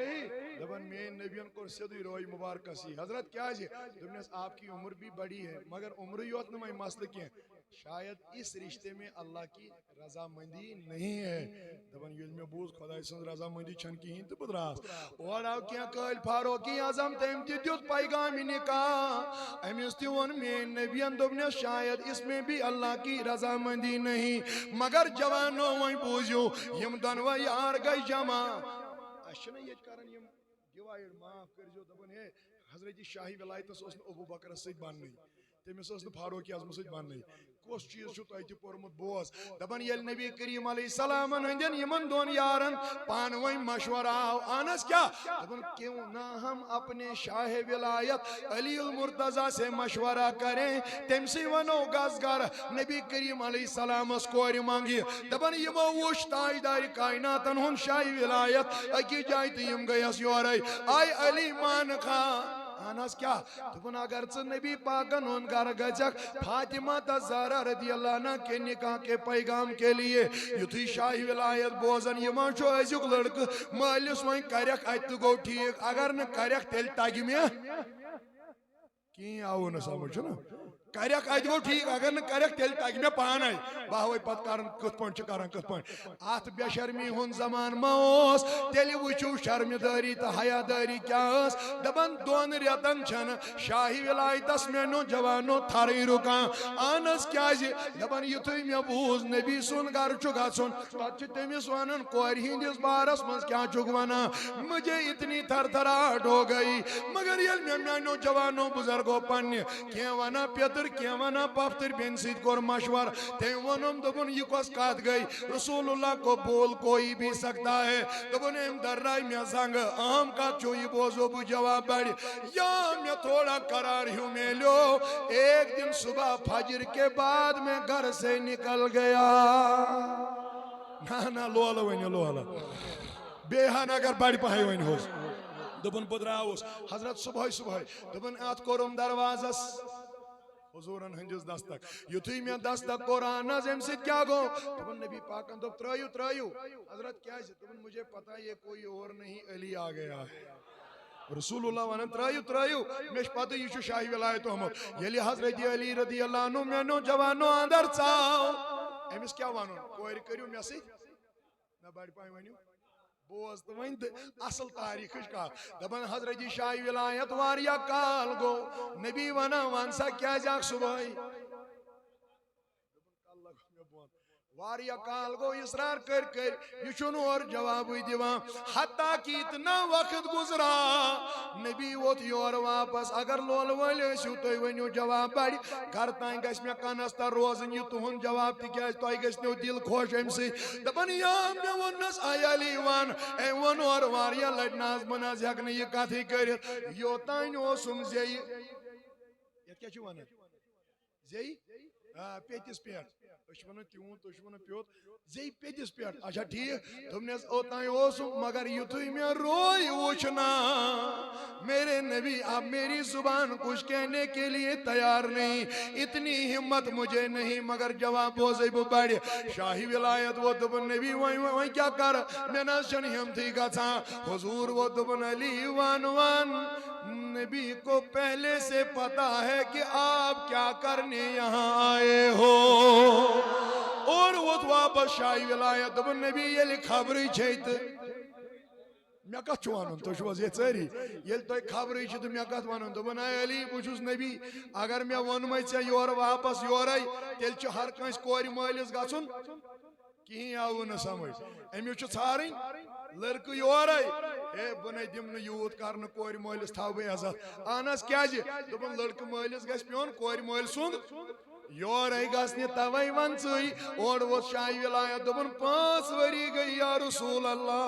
دپن مین نبیین کور سیدھے روی مبارکسی حضرت کیا دپنس آپ کی عمر بھی بڑی ہے مگر عمر یوت نہ مسئلہ کی شاید اس رشتے میں اللہ کی رضامندی نہیں ہے دپن یل میں بوز خدا سن رضامندی چھن کہین تو بدراس اور آو کیا قائل فاروقی اعظم تم تہ دیت پیغام نکاح امس تہ ون مین نبیین دپنس شاید اس میں بھی اللہ کی رضامندی نہیں مگر جوانو وہیں بوزیو یم دنوا یار گئی جمع اشنا یہ کرن یم ڈیوائیڈ معاف کرجو دپن ہے حضرت شاہی ولایتس اس ابو بکر سۭتۍ بننی تمس اس فاروق اعظم سۭتۍ بننی کس چیز چھو تہ پورمت بوز دپن یل نبی کریم علیہ السلام ہندین یمن دون یارن پانوئی مشورہ آو آنس کیا دپن کیوں نہ ہم اپنے شاہ ولایت علی المرتضی سے مشورہ کریں تم سی ونو گز گر نبی کریم علیہ السلام اس کوری مانگی دپن یمو وش تاجدار کائناتن ہن شاہ ولایت اکی جائے تیم گیس یورائی آئی علی مان خان آناس کیا دپن اگر ژٕ نبی پاکن ہن گر گژھکھ فاطمہ تا زہرا رضی اللہ عنہ کے نکاح کے پیغام کے لیے یتھی شاہی ولایت بوزن یمان چھو ازیک لڑکہ مالس وہیں کرک ات گو ٹھیک اگر نہ کرک تیل تاگی میں کی آو نہ سمجھ نا کرک ات گو ٹھیک اگر نہ کرک تیل تاگی میں پانے باہوئی پت کرن کت پن چکرن کت پن آت بے شرمی ہن زمان موس تیلی وچو شرمداری تا حیاداری کیا اس دبن دون ریتن چھن شاہی ولایتس میں نو جوانو تھاری رکان آنس کیا جی دبن یتوی میں بوز نبی سن گر چکا سن تچ تیمیس وانن کوئر ہندیس بارس منز کیا چکوانا مجھے اتنی تھر تھراٹ ہو گئی مگر یل میں نو جوانو بزرگو پن کیا وانا پیتر کیا وانا پافتر بین سید کور مشور تیم ونم دبن یہ کس کات گئی رسول اللہ کو بول کوئی بھی سکتا ہے دبن ام در رائی میں زنگ اہم کا چوئی بوزو بو جواب بڑی یا میں تھوڑا قرار ہوں میں لو ایک دن صبح فجر کے بعد میں گھر سے نکل گیا نا لولا وینی لولا بیہان اگر بڑی پہائی وینی ہوس دبن بدراؤس حضرت صبح دبن آت کورم دروازس حضورن ہنجز دستک یتھی میں دستک قرآن نظم سے کیا گو دبن نبی پاکن دب ترائیو حضرت کیا ہے دبن مجھے پتا یہ کوئی اور نہیں علی آ گیا ہے رسول اللہ ونن ترائیو میش پتہ یہ چھو شاہی ولایت احمد یلی حضرت علی رضی اللہ عنہ میں نو جوانو اندر چاو امس کیا وانو کوئی کریو میں سی نہ بڑی پائیں ونیو بوز تو وین اصل تاریخ کا دبن حضرت شاہی ولایت واریا کال گو نبی ونا وانسا کیا جاک صبح واریا کال گو اصرار کر یہ چھن اور جواب دیوان حتیٰ کہ اتنا وقت گزرا نبی ووت یور واپس اگر لول ول ٲسِو تُہۍ ؤنِو جواب بڑِ گھر تانۍ گژھِ مےٚ کَنس تل روزٕنۍ یہِ تُہُنٛد جواب تِکیٛازِ تۄہہِ گژھنو دِل خۄش اَمہِ سۭتۍ دپان یا مےٚ ووٚننس اے علی ون أمۍ ووٚن اورٕ واریاہ لٹہِ نہ حظ بہٕ نہ حظ ہٮ۪کہٕ نہٕ یہِ کتھٕے کٔرِتھ یوٚتانۍ اوسُم زیٚیہِ یتھ کیٛاہ چھِ ونان زیٚیہِ پیٚتِس پٮ۪ٹھ ونان تیوٗت تُہۍ چھِو ونان پیوٚت زیٚیہِ پیٚتِس پٮ۪ٹھ اچھا ٹھیٖک دوٚپنس اوٚتانۍ اوسُم مگر یُتھُے مےٚ روے وُچھنا میرے نبی اب میری زبان کچھ کہنے کے لیے تیار نہیں اتنی ہمت مجھے نہیں مگر جواب بوزے بہٕ بڑِ شاہی ولایت ووت دوٚپُن نبی وۄنۍ کیٛاہ کر مےٚ نہ حظ چھنہٕ ہمتھٕے گژھان حضور ووت دوٚپُن علی ون نبی کو پہلے سے پتا ہے کہ آپ کیا کرنے یہاں آئے ہو اور ووت واپس شاہی ولایت دوٚپُن نبی ییٚلہِ خبرٕے چھے تہٕ مےٚ کتھ چھُ ونُن تُہۍ چھِو حظ ییٚتہِ سٲری ییٚلہِ تۄہہِ خبرٕے چھِ تہٕ مےٚ کتھ ونُن دوٚپُن اے علی بہٕ چھُس نبی اگر مےٚ ووٚنمَے ژےٚ یورٕ واپس یورے تیٚلہِ چھُ ہر کٲنٛسہِ کورِ مٲلِس گژھُن کِہیٖنۍ آوٕ نہٕ سمجھ أمِس چھُ ژھارٕنۍ لڑکہٕ یورے ہے بہٕ نے دِمہٕ نہٕ یوٗت کرنہٕ کورِ مٲلِس تھاو بہٕ عزت اہن حظ کیٛازِ دوٚپُن لڑکہٕ مٲلِس گژھِ پیوٚن کورِ مٲلۍ سُنٛد یورے گژھنہِ توے ون ژٕے اورٕ ووت شاہی ولایت دوٚپُن 5 ؤری گٔے یا رسول اللہ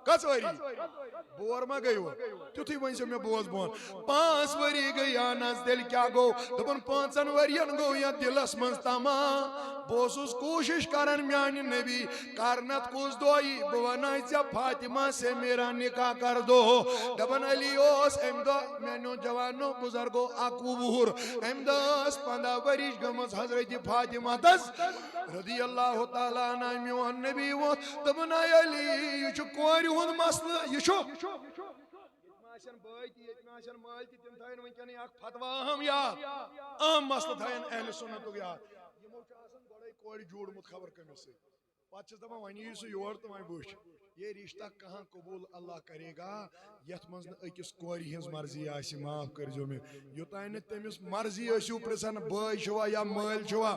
کٔژ ؤری بور ما گٔیوٕ تیُتھُے ؤنۍزیو مےٚ بوز بۄن 5 ؤری گٔے اہن حظ تیٚلہِ کیٛاہ گوٚو دوٚپُن 5 ؤرین گوٚو یتھ دِلس منٛز تما بہٕ اوسُس کوٗشش کران میانہِ نبی کر نتہٕ کُس دۄہ یی بہٕ وناے ژےٚ فاطمہ سے میرا نکاح کر دو دپان علی اوس امہِ دۄہ میانیو جوانو بُزرگو 21 وُہُر امہِ دۄہ ٲس 15 ؤرِش گٔمٕژ حضرت فاطمہ تس رضی اللہ تعالیٰ عنہ میون نبی ووت دوٚپُن اے علی یہِ چھُ کورِ ہُنٛد مسلہٕ یہِ چھُ بٲے تہِ ییٚتہِ مےٚ آسن مٲلۍ تہِ تِم تھاون وٕنکٮ۪نٕے اکھ فتوا اہم یاد اہم مسلہٕ تھاون اہلِ سُنتُک یاد یِمو چھُ آسان گۄڈے کورِ جوٗڑمُت خبر کٔمِس سۭتۍ پتہٕ چھِس دپان وۄنۍ یِیِو سُہ یور تہٕ وۄنۍ وٕچھ یہ رشتہ کہاں قبول اللہ کرے گا یتھ منٛز نہٕ أکِس کورِ ہٕنٛز مرضی آسہِ معاف کٔرۍزیو مےٚ یوٚتانۍ نہٕ تٔمِس مرضی ٲسِو پرژھان بٲے چھُوا یا مٲلۍ چھُوا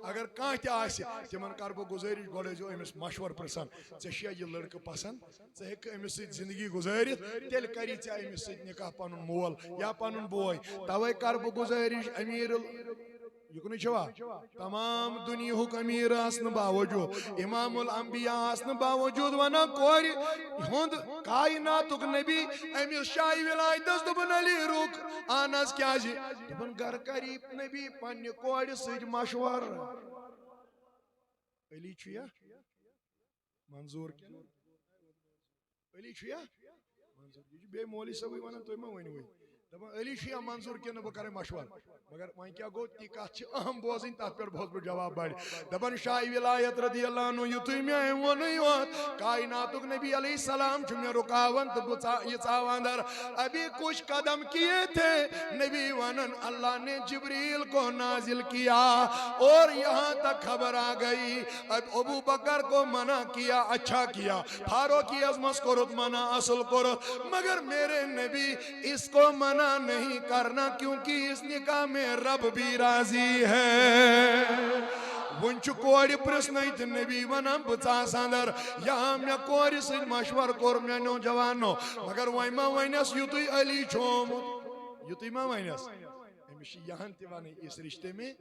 اگر کانٛہہ تہِ آسہِ تِمن کر بہٕ گُزٲرِش گۄڈٕ ٲسۍزیو أمِس مشور پرژھان ژےٚ چھُیا یہِ لڑکہٕ پسنٛد ژٕ ہیٚککھٕ أمِس سۭتۍ زندگی گُزٲرِتھ تیٚلہِ کری ژےٚ أمِس سۭتۍ نکاح پنُن مول یا پنُن بوے توے کر بہٕ گُزٲرِش امیٖر یُکنُے چھُوا تمام دُنیہُک أمیٖر آسنہٕ باوجوٗد امام الانبیاء آسنہٕ باوجوٗد ونان کورِ ہُنٛد کائناتُک نبی أمِس شاہی ولایتس دوٚپُن علی رُک اہن حظ کیٛازِ دوٚپُن گرٕ کری نبی پننہِ کورِ سۭتۍ مشور علی چھُ یا منظوٗر کِنہٕ علی چھُ یا منظوٗر یہِ چھُ بیٚیہِ مولوی صٲبٕے ونان تُہۍ ما ؤنِوٕے دپان علی چھُ یا منظوٗر کِنہٕ بہٕ کرے مشور مگر وۄنۍ کیٛاہ گوٚو تہِ کتھ چھِ اہم بوزٕنۍ تتھ پٮ۪ٹھ بوزٕ بہٕ جواب بڑِ دپان شاہی ولایت رضی اللہ عنہ یُتھُے مےٚ أمۍ ووٚنُے یوت کائناتُک نبی علیہ السلام چھُ مےٚ رُکاوان تہٕ بہٕ یہِ ژاو اندر ابھی کچھ قدم کیے تھے نبی ونان اللہ نے جبریل کو نازل کیا اور یہاں تک خبر آ گئی اب ابو بکر کو منع کیا اچھا کیا فاروق اعظمس کوٚرُتھ منع اصل کوٚرُتھ مگر میرے نبی اس کو منع نہیں کرنا کیونکہ اس نکاح میں رب بھی راضی ہے وۄنۍ چھُ کورِ پرژھنَے تہٕ نبی ونان بہٕ ژاس اندر یا مےٚ کورِ سۭتۍ مشور کوٚر میانیو جوانو مگر وۄنۍ ما ونٮ۪س یُتُے علی چھُ آمُت یُتُے ما ونٮ۪س أمِس چھِ یہن تہِ ونٕنۍ اس رشتے میں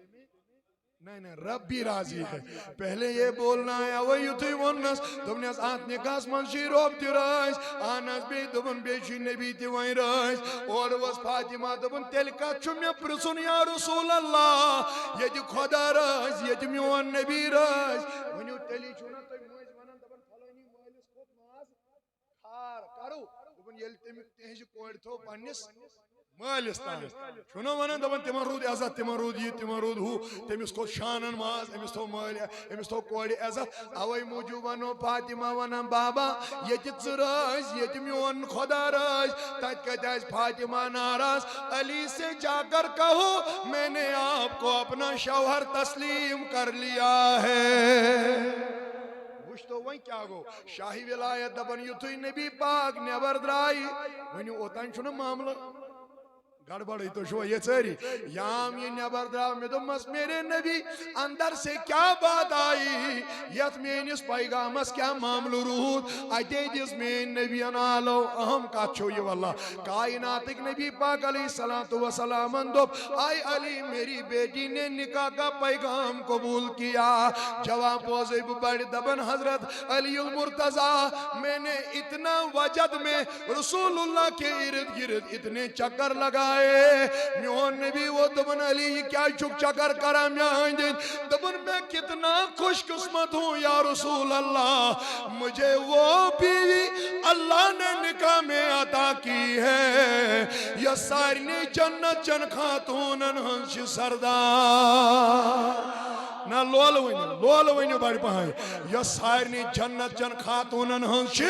نہیں رب بھی راضی ہے پہلے یہ بولنا ہے اوے یُتھُے ووٚننس دوٚپنس اتھ نکاحس منٛز چھُے رۄب تہِ رٲضۍ اہن حظ بیٚیہِ دوٚپُن بیٚیہِ چھُے نبی تہِ وۄنۍ رٲضۍ اورٕ ؤژھ فاطمہ دوٚپُن تیٚلہِ کتھ چھُ مےٚ پرژھُن یا رسول اللہ ییٚتہِ خۄدا رٲضۍ ییٚتہِ میون نبی رٲضۍ ؤنِو تیٚلی چھُو نہ تُہۍ مٔنٛزۍ ونان دپان فلٲنی مٲلِس کھوٚت ماز کھار کرو دوٚپُن ییٚلہِ تٔمِس تِہنٛزِ کورِ تھوٚو پننِس مٲلِس تام چھُنہ ونان دپان تِمن روٗد عزت تِمن روٗد یہِ تِمن روٗد ہُہ تٔمِس کھوٚت شانن ماز أمِس تھوٚو مٲلۍ أمِس تھوٚو کورِ عزت اوے موٗجوٗب ونو فاطمہ ونان بابا ییٚتہِ ژٕ رٲضۍ ییٚتہِ میون خۄدا رٲضۍ تتہِ کتہِ آسہِ فاطمہ ناراض علی سے جا کر کہو میں نے آپ کو اپنا شوہر تسلیم کر لیا ہے وٕچھ تو وۄنۍ کیٛاہ گوٚو شاہی ولایت دپان یُتھُے نبی پاک نٮ۪بر درٛایہِ ؤنِو اوٚتانۍ چھُنہ معاملہٕ گڑبڑی تو شو یہ ساری یام یہ نبر دراو میں دمس میرے نبی اندر سے کیا بات آئی یت مینس پیغامس کیا معامل روت اتے دس مین نبی انالو اہم کات چھو یہ واللہ کائناتک نبی پاک علیہ السلام دوپ آئی علی میری بیٹی نے نکاح کا پیغام قبول کیا جواب پوزیب بڑھ دبن حضرت علی المرتضی میں نے اتنا وجد میں رسول اللہ کے ارد گرد اتنے چکر لگائے میون نبی وہ دبن علی کیا چک چکر کرا میان دن دبن میں کتنا خوش قسمت ہوں یا رسول اللہ مجھے وہ بیوی اللہ نے نکاح میں عطا کی ہے یا سارنی جنت چن خاتونن ہنش سردار نا لول ونیو بڑی پہائی یا سارنی جنت چن خاتونن ہنش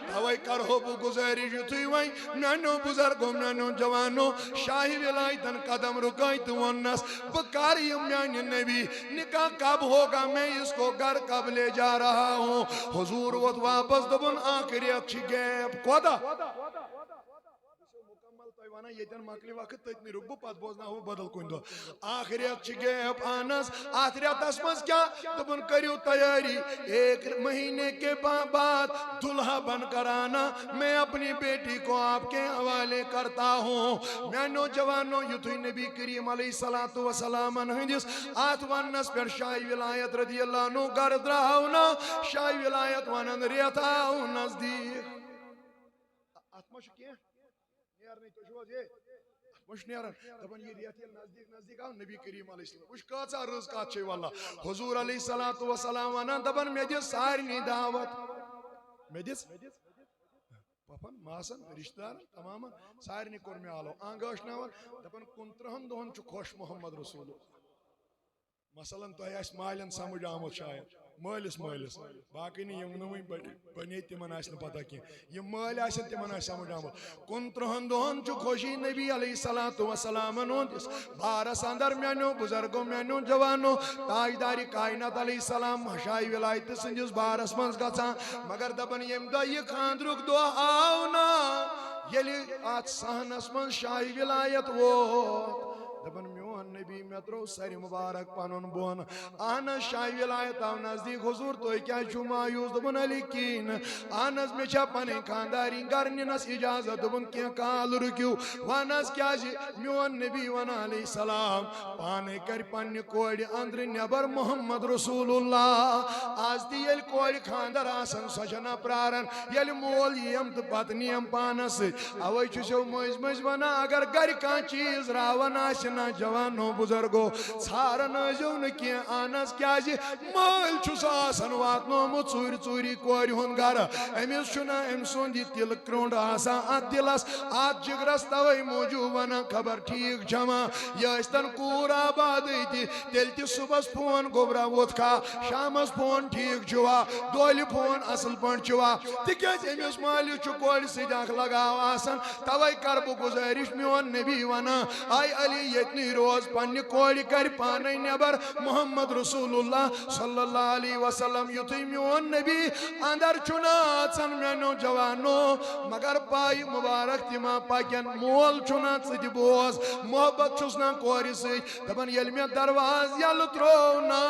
توائی کرہو بو گزاری جتوی وائی نانو بزرگو نانو جوانو شاہی ولایتن قدم رکائی تو ونس بکاری امیان نبی نکاح کب ہوگا میں اس کو گھر کب لے جا رہا ہوں حضور وقت واپس دبن آخری اچھی گیب کودا یتن مکلی وقت تتنی رکبو پت بوزنا ہو بدل کن دو آخریت چھ گیب آنس آخریت اسمس کیا دبن کریو تیاری ایک مہینے کے بعد دلہا بن کر آنا میں اپنی بیٹی کو آپ کے حوالے کرتا ہوں میں نوجوانوں یتوی نبی کریم علیہ السلام ہندس آت ونس پر شاہی ولایت رضی اللہ عنہ گرد رہاؤنا شاہی ولایت ونن ریتاؤ نزدیک آتما شکیہ مش نیرن دبن یہ ریتی نزدیک آو نبی کریم علیہ السلام مش کاچا رز کاچے والا حضور علیہ السلام وانا دبن میں دیس سارنی دعوت میں دیس پاپن ماسن رشتہ دار تماما سارنی کور میں آلو آنگاش ناور دبن کنترہن دہن چو خوش محمد رسول مثلا تو ایس مالن سمجھ آمد شاید مالس باقی نہیں یم نویں بنی تمن آس پتہ کی یہ مال آسن تمن آس سمجھ آمد کنترہن دہن چو خوشی نبی علیہ السلام ہندس بارس اندر میانو بزرگو میانو جوانو تاجداری کائنات علیہ السلام شاہی ولایت سندس بارس منز گژھان مگر دبن یم دہ یہ خاندرک دہ آو نا یلی ات صحنس من شاہی ولایت ووت دبن میون نبی میں ترو سر مبارک پانون بون آنس شاہی ولایت آو نزدیک حضور تو کیا چھو مایوس دبن علی کین آنس میں چھا پنے خانداری گرنینس اجازت دبن کیا کال رکیو وانس کیا جی میون نبی وانا علیہ السلام پانے کر پنے کوڑی اندر نبر محمد رسول اللہ آز دی یل کوڑی خاندر آسن سجنا پرارن یل مول یم تو پتنیم پانس اوئی چھو مجھ وانا اگر گر کان چیز راون آسن جوانو بزرگو سارن جو نکی آنس کیا جی مال چھس آسن واتنو مو چوری کوری ہن گھر امیس چھنا امسون دی تل کرونڈ آسا ات دلس ات جگرس توئی موجو ونا خبر ٹھیک جمع یہ استن کور آباد تی تیل تی صبح فون گوبرا ووت کھا شامس فون ٹھیک چھوا دولی فون اصل پن چھوا تکیاز امیس مالی چھو کوری سیداک لگاو آسن توئی کربو گزارش میون نبی ونا آئی علی یتنی روز پنی کوڑی کر پانے نبر محمد رسول اللہ صلی اللہ علیہ وسلم یتوی میون نبی اندر چنات سن مینو جوانو مگر پائی مبارک تیما پاکین مول چنات سجی بوز محبت چسنا کوری سج دبن یل میں درواز یل ترونا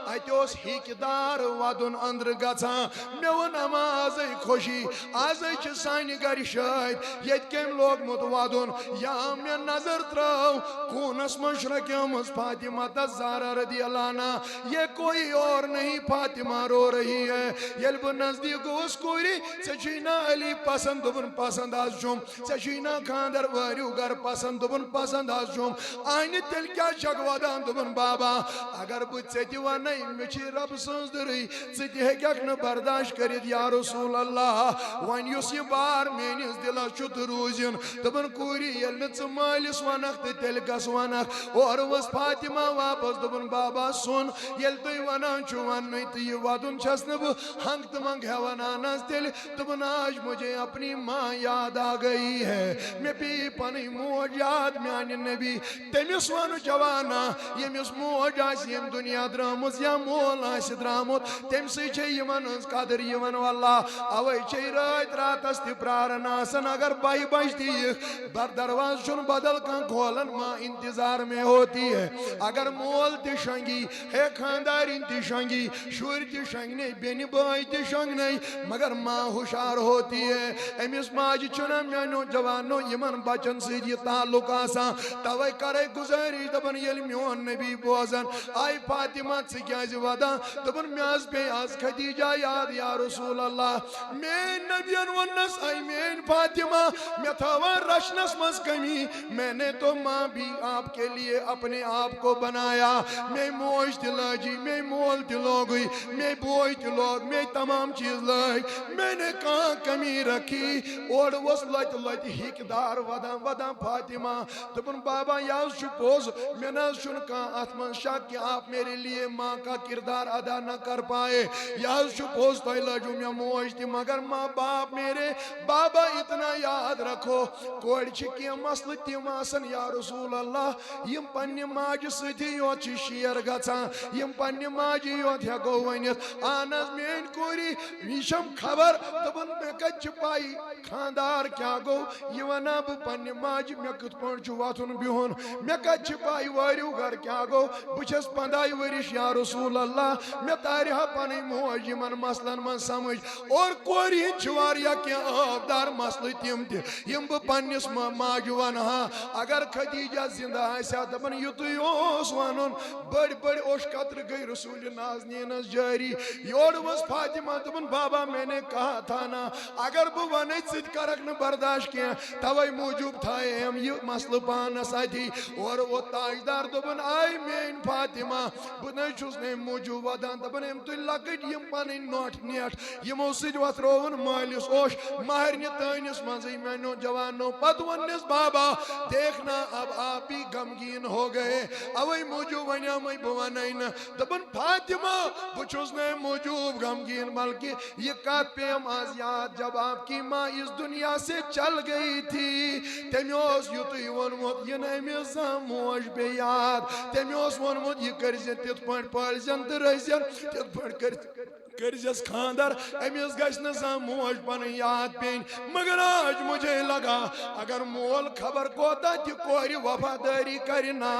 ایتوس ہیکدار وادن اندر گھا میون نماز خوشی آز سانی گر شاید یت کم لوگ مت وادن یا میں نظر تراو کونس مشرق یومس فاطمہ تزارہ رضی اللہ عنہ یہ کوئی اور نہیں فاطمہ رو رہی ہے یلب نزدیک اس کوری سچینا علی پسند دبن پسند آز جم سچینا خاندر واریو گر پسند دبن پسند آز جم آئینی تل کیا شکوادان دبن بابا اگر بچ سیتی وانائی مچی رب سنزدری سیتی ہے کیا کن برداشت کرید یا رسول اللہ وان یوسی بار مینیز دلا شد روزین دبن کوری یلنت مالس وانخت تل گس ونخ اور وس فاطمہ واپس دبن بابا سن یل توی ونان چھو وننی تی وادن چھسنب ہنگ تمنگ ہے ونانس تل دبن آج مجھے اپنی ماں یاد آ گئی ہے میں بھی پنی موج یاد میانی نبی تیمیس ون جوانا یمیس موج آس یم دنیا درامز یا مول آسہِ درامُت تمہِ سۭتۍ چھِ یِمن ہٕنٛز قدر یِوان واللہ اوے چھِ رٲتۍ راتس تہِ پراران آسان اگر 12 بجہِ تہِ یِکھ دروازٕ چھُنہٕ بدل کانٛہہ کھولان ماں انتظار میں ہوتی ہے اگر مول تہِ شۄنگی ہے خاندارِنۍ تہِ شۄنگی شُرۍ تہِ شۄنگنے بیٚنہِ بٲے تہِ شۄنگنے مگر ماں ہوشیار ہوتی ہے أمِس ماجہِ چھُنہ میانیو جوانو یِمن بچن سۭتۍ یہِ تعلق آسان توے کرے گُزٲرِش دپان ییٚلہِ میون نبی بوزان آے فاطمہ ژٕ کیازِ ودان دپان مےٚ حظ پیٚیہِ آز خدیجہ یاد یا رسول اللہ میٲنۍ نبیَن ووٚننس آے میٲنۍ فاطمہ مےٚ تھاوا رچنس منٛز کمی میں نے تو ماں بھی آپ کے لیے اپنے آپ کو بنایا میں موج تہِ لٲجی میں مول تہِ لوگٕے میں بوے تہِ لوگ میں تمام چیز لٲگۍ میں نے کانٛہہ کمی رکھی اورٕ اوس لتہِ لتہِ ہیٚکہِ دار ودان ودان فاطمہ دپان بابا یہِ حظ چھُ پوٚز مےٚ نہ حظ چھُنہٕ کانٛہہ اتھ منٛز شک کہ آپ میرے لیے ماں کا کردار ادا نہ کر پائے یہ حظ چھُ پوٚز تۄہہِ لٲجوٕ مےٚ موج تہِ مگر ماں باپ میرے بابا اتنا یاد رکھو کورِ چھِ کینٛہہ مسلہٕ تِم آسان یا رسول اللہ یِم پننہِ ماجہِ سۭتی یوت چھِ شیر گژھان یِم پننہِ ماجہِ یوت ہٮ۪کو ؤنِتھ اہن حظ میٲنۍ کوٗری یہِ چھم خبر دپان مےٚ کتہِ چھِ پاے خاندار کیٛاہ گوٚو یہِ ونہٕ بہٕ پننہِ ماجہِ مےٚ کِتھ پٲٹھۍ چھُ وۄتھُن بِہُن مےٚ کتہِ چھِ پاے وٲرِو گھر کیٛاہ گوٚو بہٕ چھس 15 ؤرِش یا رسول اللہ مےٚ تارِ ہا پنٕنۍ موج یِمن مسلن منٛز سمجھ اور کورِ ہِنٛدۍ چھِ واریاہ کینٛہہ آبدار مسلہٕ تِم تہِ یِم بہٕ پننِس ماجہِ ونہٕ ہا اگر خدیجہ زندہ آسہِ ہا دپان یُتُے اوس ونُن بٔڑۍ بٔڑۍ اوش قطرٕ گٔے رسول نازنیٖنس جٲری یورٕ ؤژھ فاطمہ دپان بابا میں نے کہا تھا نا اگر بہٕ ونے ژٕ تہِ کرکھ نہٕ برداشت کینٛہہ توے موٗجوٗب تھاییم یہِ مسلہٕ پانس اتی اورٕ ووت تاجدار دوٚپُن آے میٲنۍ فاطمہ بہٕ نَے چھُس نہٕ امہِ موٗجوٗب ودان دپان أمۍ تُلۍ لۄکٕٹۍ یِم پنٕنۍ نۄٹھ نیٹھ یِمو سۭتۍ وۄتھرووُن مٲلِس اوش مہرنہِ تٲنِس منٛزٕے میانیو جوانو پتہٕ ووٚننس بابا دیکھنا اب آپ ہی غمگیٖن ہو گئے اوے موٗجوٗب ونیامے بہٕ ونے نہٕ دپان فاطمہ بہٕ چھُس نہٕ امہِ موٗجوٗب غمگیٖن بلکہ یہ کتھ پیٚیَم آز یاد جب آپ کی ماں اس دنیا سے چل گئی تھی تٔمۍ اوس یُتُے ووٚنمُت یہِ نہٕ أمِس زانٛہہ موج پیٚیہِ یاد تٔمۍ اوس ووٚنمُت یہِ کٔرزِ تِتھ پٲٹھۍ پٲلزٮ۪ن تہٕ رٔچھزٮ۪ن تِتھ پٲٹھۍ کٔرزٮ۪س خاندر أمِس گژھِ نہٕ زانٛہہ موج پنٕنۍ یاد پیٚنۍ مگر آج مجھے لگا اگر مول خبر کوتاہ تہِ کورِ وفادٲری کرِ نا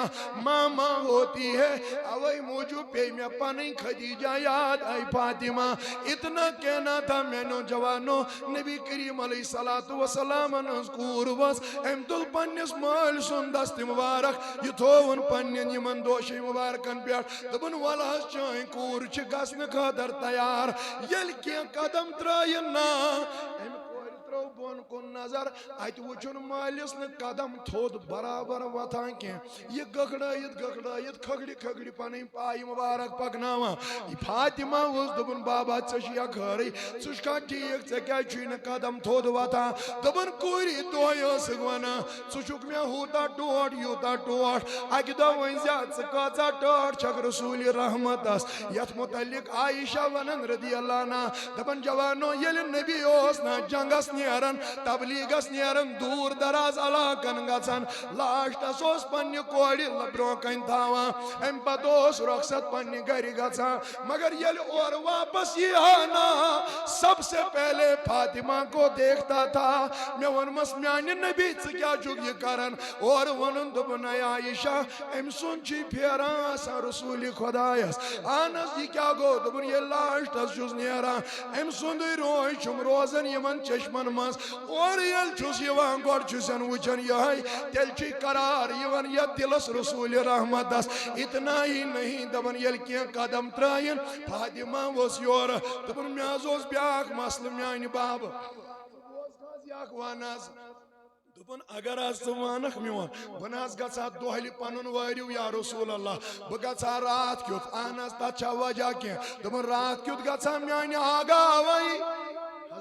ماں ماں ہوتی ہے اوے موٗجوٗب پیٚیہِ مےٚ پنٕنۍ خدیجہ یاد آے فاطمہ اتنا کہنا تھا میانیو جوانو نبی کریم علیہ الصلوۃ والسلامن ہٕنٛز کوٗر ؤژھ أمۍ تُل پننِس مٲلۍ سُنٛد دستہِ مُبارک یہِ تھووُن پننٮ۪ن یِمن دوشے مُبارکن پٮ۪ٹھ دوٚپُن وَلہٕ حظ چٲنۍ کوٗر چھِ گژھنہٕ خٲطرٕ تیار ییٚلہِ کینٛہہ قدم ترٛٲیِن نا أمۍ کورِ ترٛٲو بۄن کُن نظر اتہِ وٕچھُن مٲلِس نہٕ قدم تھوٚد برابر وۄتھان کینٛہہ یہِ گٔکھڑٲیِتھ گٔکھڑٲیِتھ کھٔکھرِ کھٔکھرِ پنٕنۍ پایہِ مُبارک پکناوان فاطمہ ؤژھ دوٚپُن بابا ژےٚ چھُیا خٲرٕے ژٕ چھُکھا ٹھیٖک ژےٚ کیازِ چھُے نہٕ قدم تھوٚد وۄتھان دوٚپُن کوٗری دۄہے ٲسٕکھ ونان ژٕ چھُکھ مےٚ ہوٗتاہ ٹوٹھ یوٗتاہ ٹوٹھ اکہِ دۄہ ؤنۍ زِ ژٕ کۭژاہ ٹٲٹھ چھکھ رسوٗلِ رحمتس یتھ متعلق عائشہ ونان رضی اللہ عنہا دپان جوانو ییٚلہِ نبی اوس نا جنگس نیران تبلیغس نیران دوٗر دراز علاقن گژھان لاسٹس اوس پننہِ کورِ برونٛہہ کنہِ تھاوان امہِ پتہٕ اوس رۄخصت پننہِ گرِ گژھان مگر ییٚلہِ اورٕ واپس یی ہا نا سب سے پہلے فاطمہ کو دیکھتا تھا مےٚ ووٚنمس میانہِ نبی ژٕ کیٛاہ چھُکھ یہِ کران اورٕ ووٚنُن دوٚپُن اے عایشہ أمۍ سُنٛد چھُے پھیران آسان رسوٗلِ خۄدایس اہن حظ یہِ کیٛاہ گوٚو دوٚپُن ییٚلہِ لاسٹس چھُس نیران أمۍ سُنٛدٕے روے چھُم روزان یِمن چشمن منٛز اورٕ ییٚلہِ چھُس یِوان گۄڈٕ چھُسن وٕچھان یِہے تیٚلہِ چھُے قرار یِوان یتھ دِلس رسوٗلِ رحمتس اتنا ہی نہیں دپان ییٚلہِ کینٛہہ قدم ترٛٲیِن فاطمہ ؤژھ یورٕ دوٚپُن مےٚ حظ اوس بیٛاکھ مسلہٕ میانہِ بابہٕ اکھ ون حظ دوٚپُن اگر حظ ژٕ وانکھ میون بہٕ نہ حظ گژھٕ ہا دۄہلہِ پنُن وٲرِو یا رسول اللہ بہٕ گژھٕ ہا راتھ کیُتھ اہن حظ تتھ چھا وجہ کینٛہہ دوٚپُن راتھ کیُتھ گژھٕ ہا میانہِ آگاہ اوے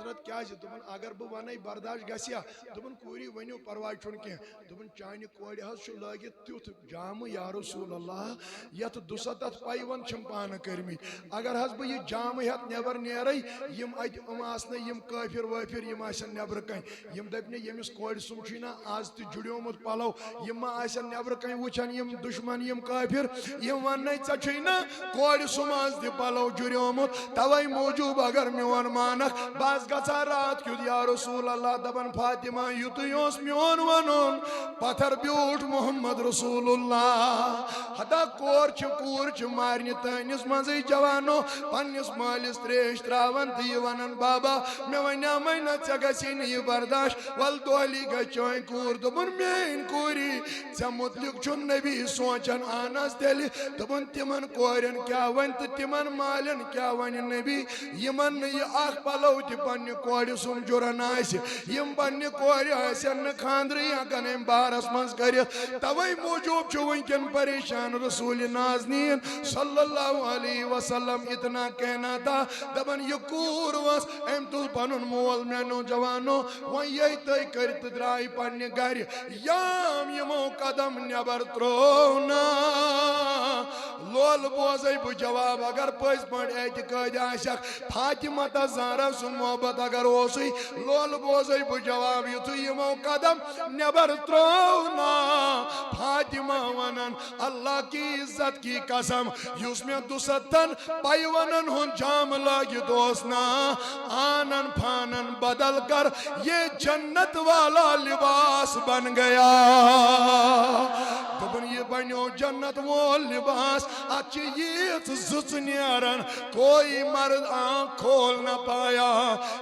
حضرت کیا دپن اگر بہ ون برداشت گھیا دپن کوری ونیو پرواہ چھن کی دپن چانہ کورِ حظ لگت تیتھ جامہ یا رسول اللہ یت 200 پیون چھم پانہ کرمت اگر حظ بہ یہ جامہ ہت نبر نیرے یم ات آسن یم کافر وافر یم آسن نبر کن یم دپنہ یمس کورِ سم چھنا آز تہ جڑیومت پلو یم ما آسن نبر کن وچھن یم دشمن یم کافر یم ون ژے چھنا کورِ سم آز تہ پلو جڑیومت توے موجوب اگر میون مانک بس گژھا رات کیُتھ یا رسول اللہ دپن فاطمہ یُتُے اوس میون ونُن پتھر بیوٹھ محمد رسول اللہ ہتا کور چھ مارنہ تانس مزے جوانو پنس مالس تریش تراون تہ یہ ونن بابا مے ونیا مے نہ ژے گژھی نہ یہ برداشت ول دہلی گژھ چٲنۍ کوٗر دوٚپُن میٲنۍ کوٗری ژےٚ متعلق چھُ نبی سونچان اہن حظ تیٚلہِ دوٚپُن تِمن کورٮ۪ن کیٛاہ وَنہِ تہٕ تِمن مالٮ۪ن کیٛاہ وَنہِ نبی یِمن نہٕ یہِ اکھ پلو تہِ پننہِ کورِ سُنٛد جُرن آسہِ یِم پننہِ کورِ آسن نہٕ خاندرٕے ہٮ۪کان امہِ بارس منٛز کٔرِتھ توے موٗجوٗب چھُ وٕنکٮ۪ن پریشان رسول نازنیٖن صلی اللہ علیہ وسلم اتنا کہنا تھا دپن یہ کوٗر ؤژھ أمۍ تُل پنُن مول میانیو جوانو وۄنۍ ییٚلہِ تُہۍ کٔرِتھ تہٕ درٛاے پننہِ گرِ یام یِمو قدم نٮ۪بر ترٛوو نا لول بوزے بہٕ جواب اگر پٔزۍ پٲٹھۍ اعتقاد آسٮ۪کھ فاطمہ تہ زہرا سُنٛد محبت اگر اوسُے لول بوزے بہٕ جواب یُتھُے یِمو قدم نٮ۪بر ترٛوو نا فاطمہ ونن اللہ کی عزت کی قسم یُس مےٚ 200 پیونن ہُنٛد جامہٕ لٲگِتھ اوس نا آنن فانن بدل کر یہ جنت والا لباس بن گیا دپن یہ بنیو جنت وول لباس ات چھ ییژ زٕژ نیران کوئی مرد آنکھ کھول نہ پایا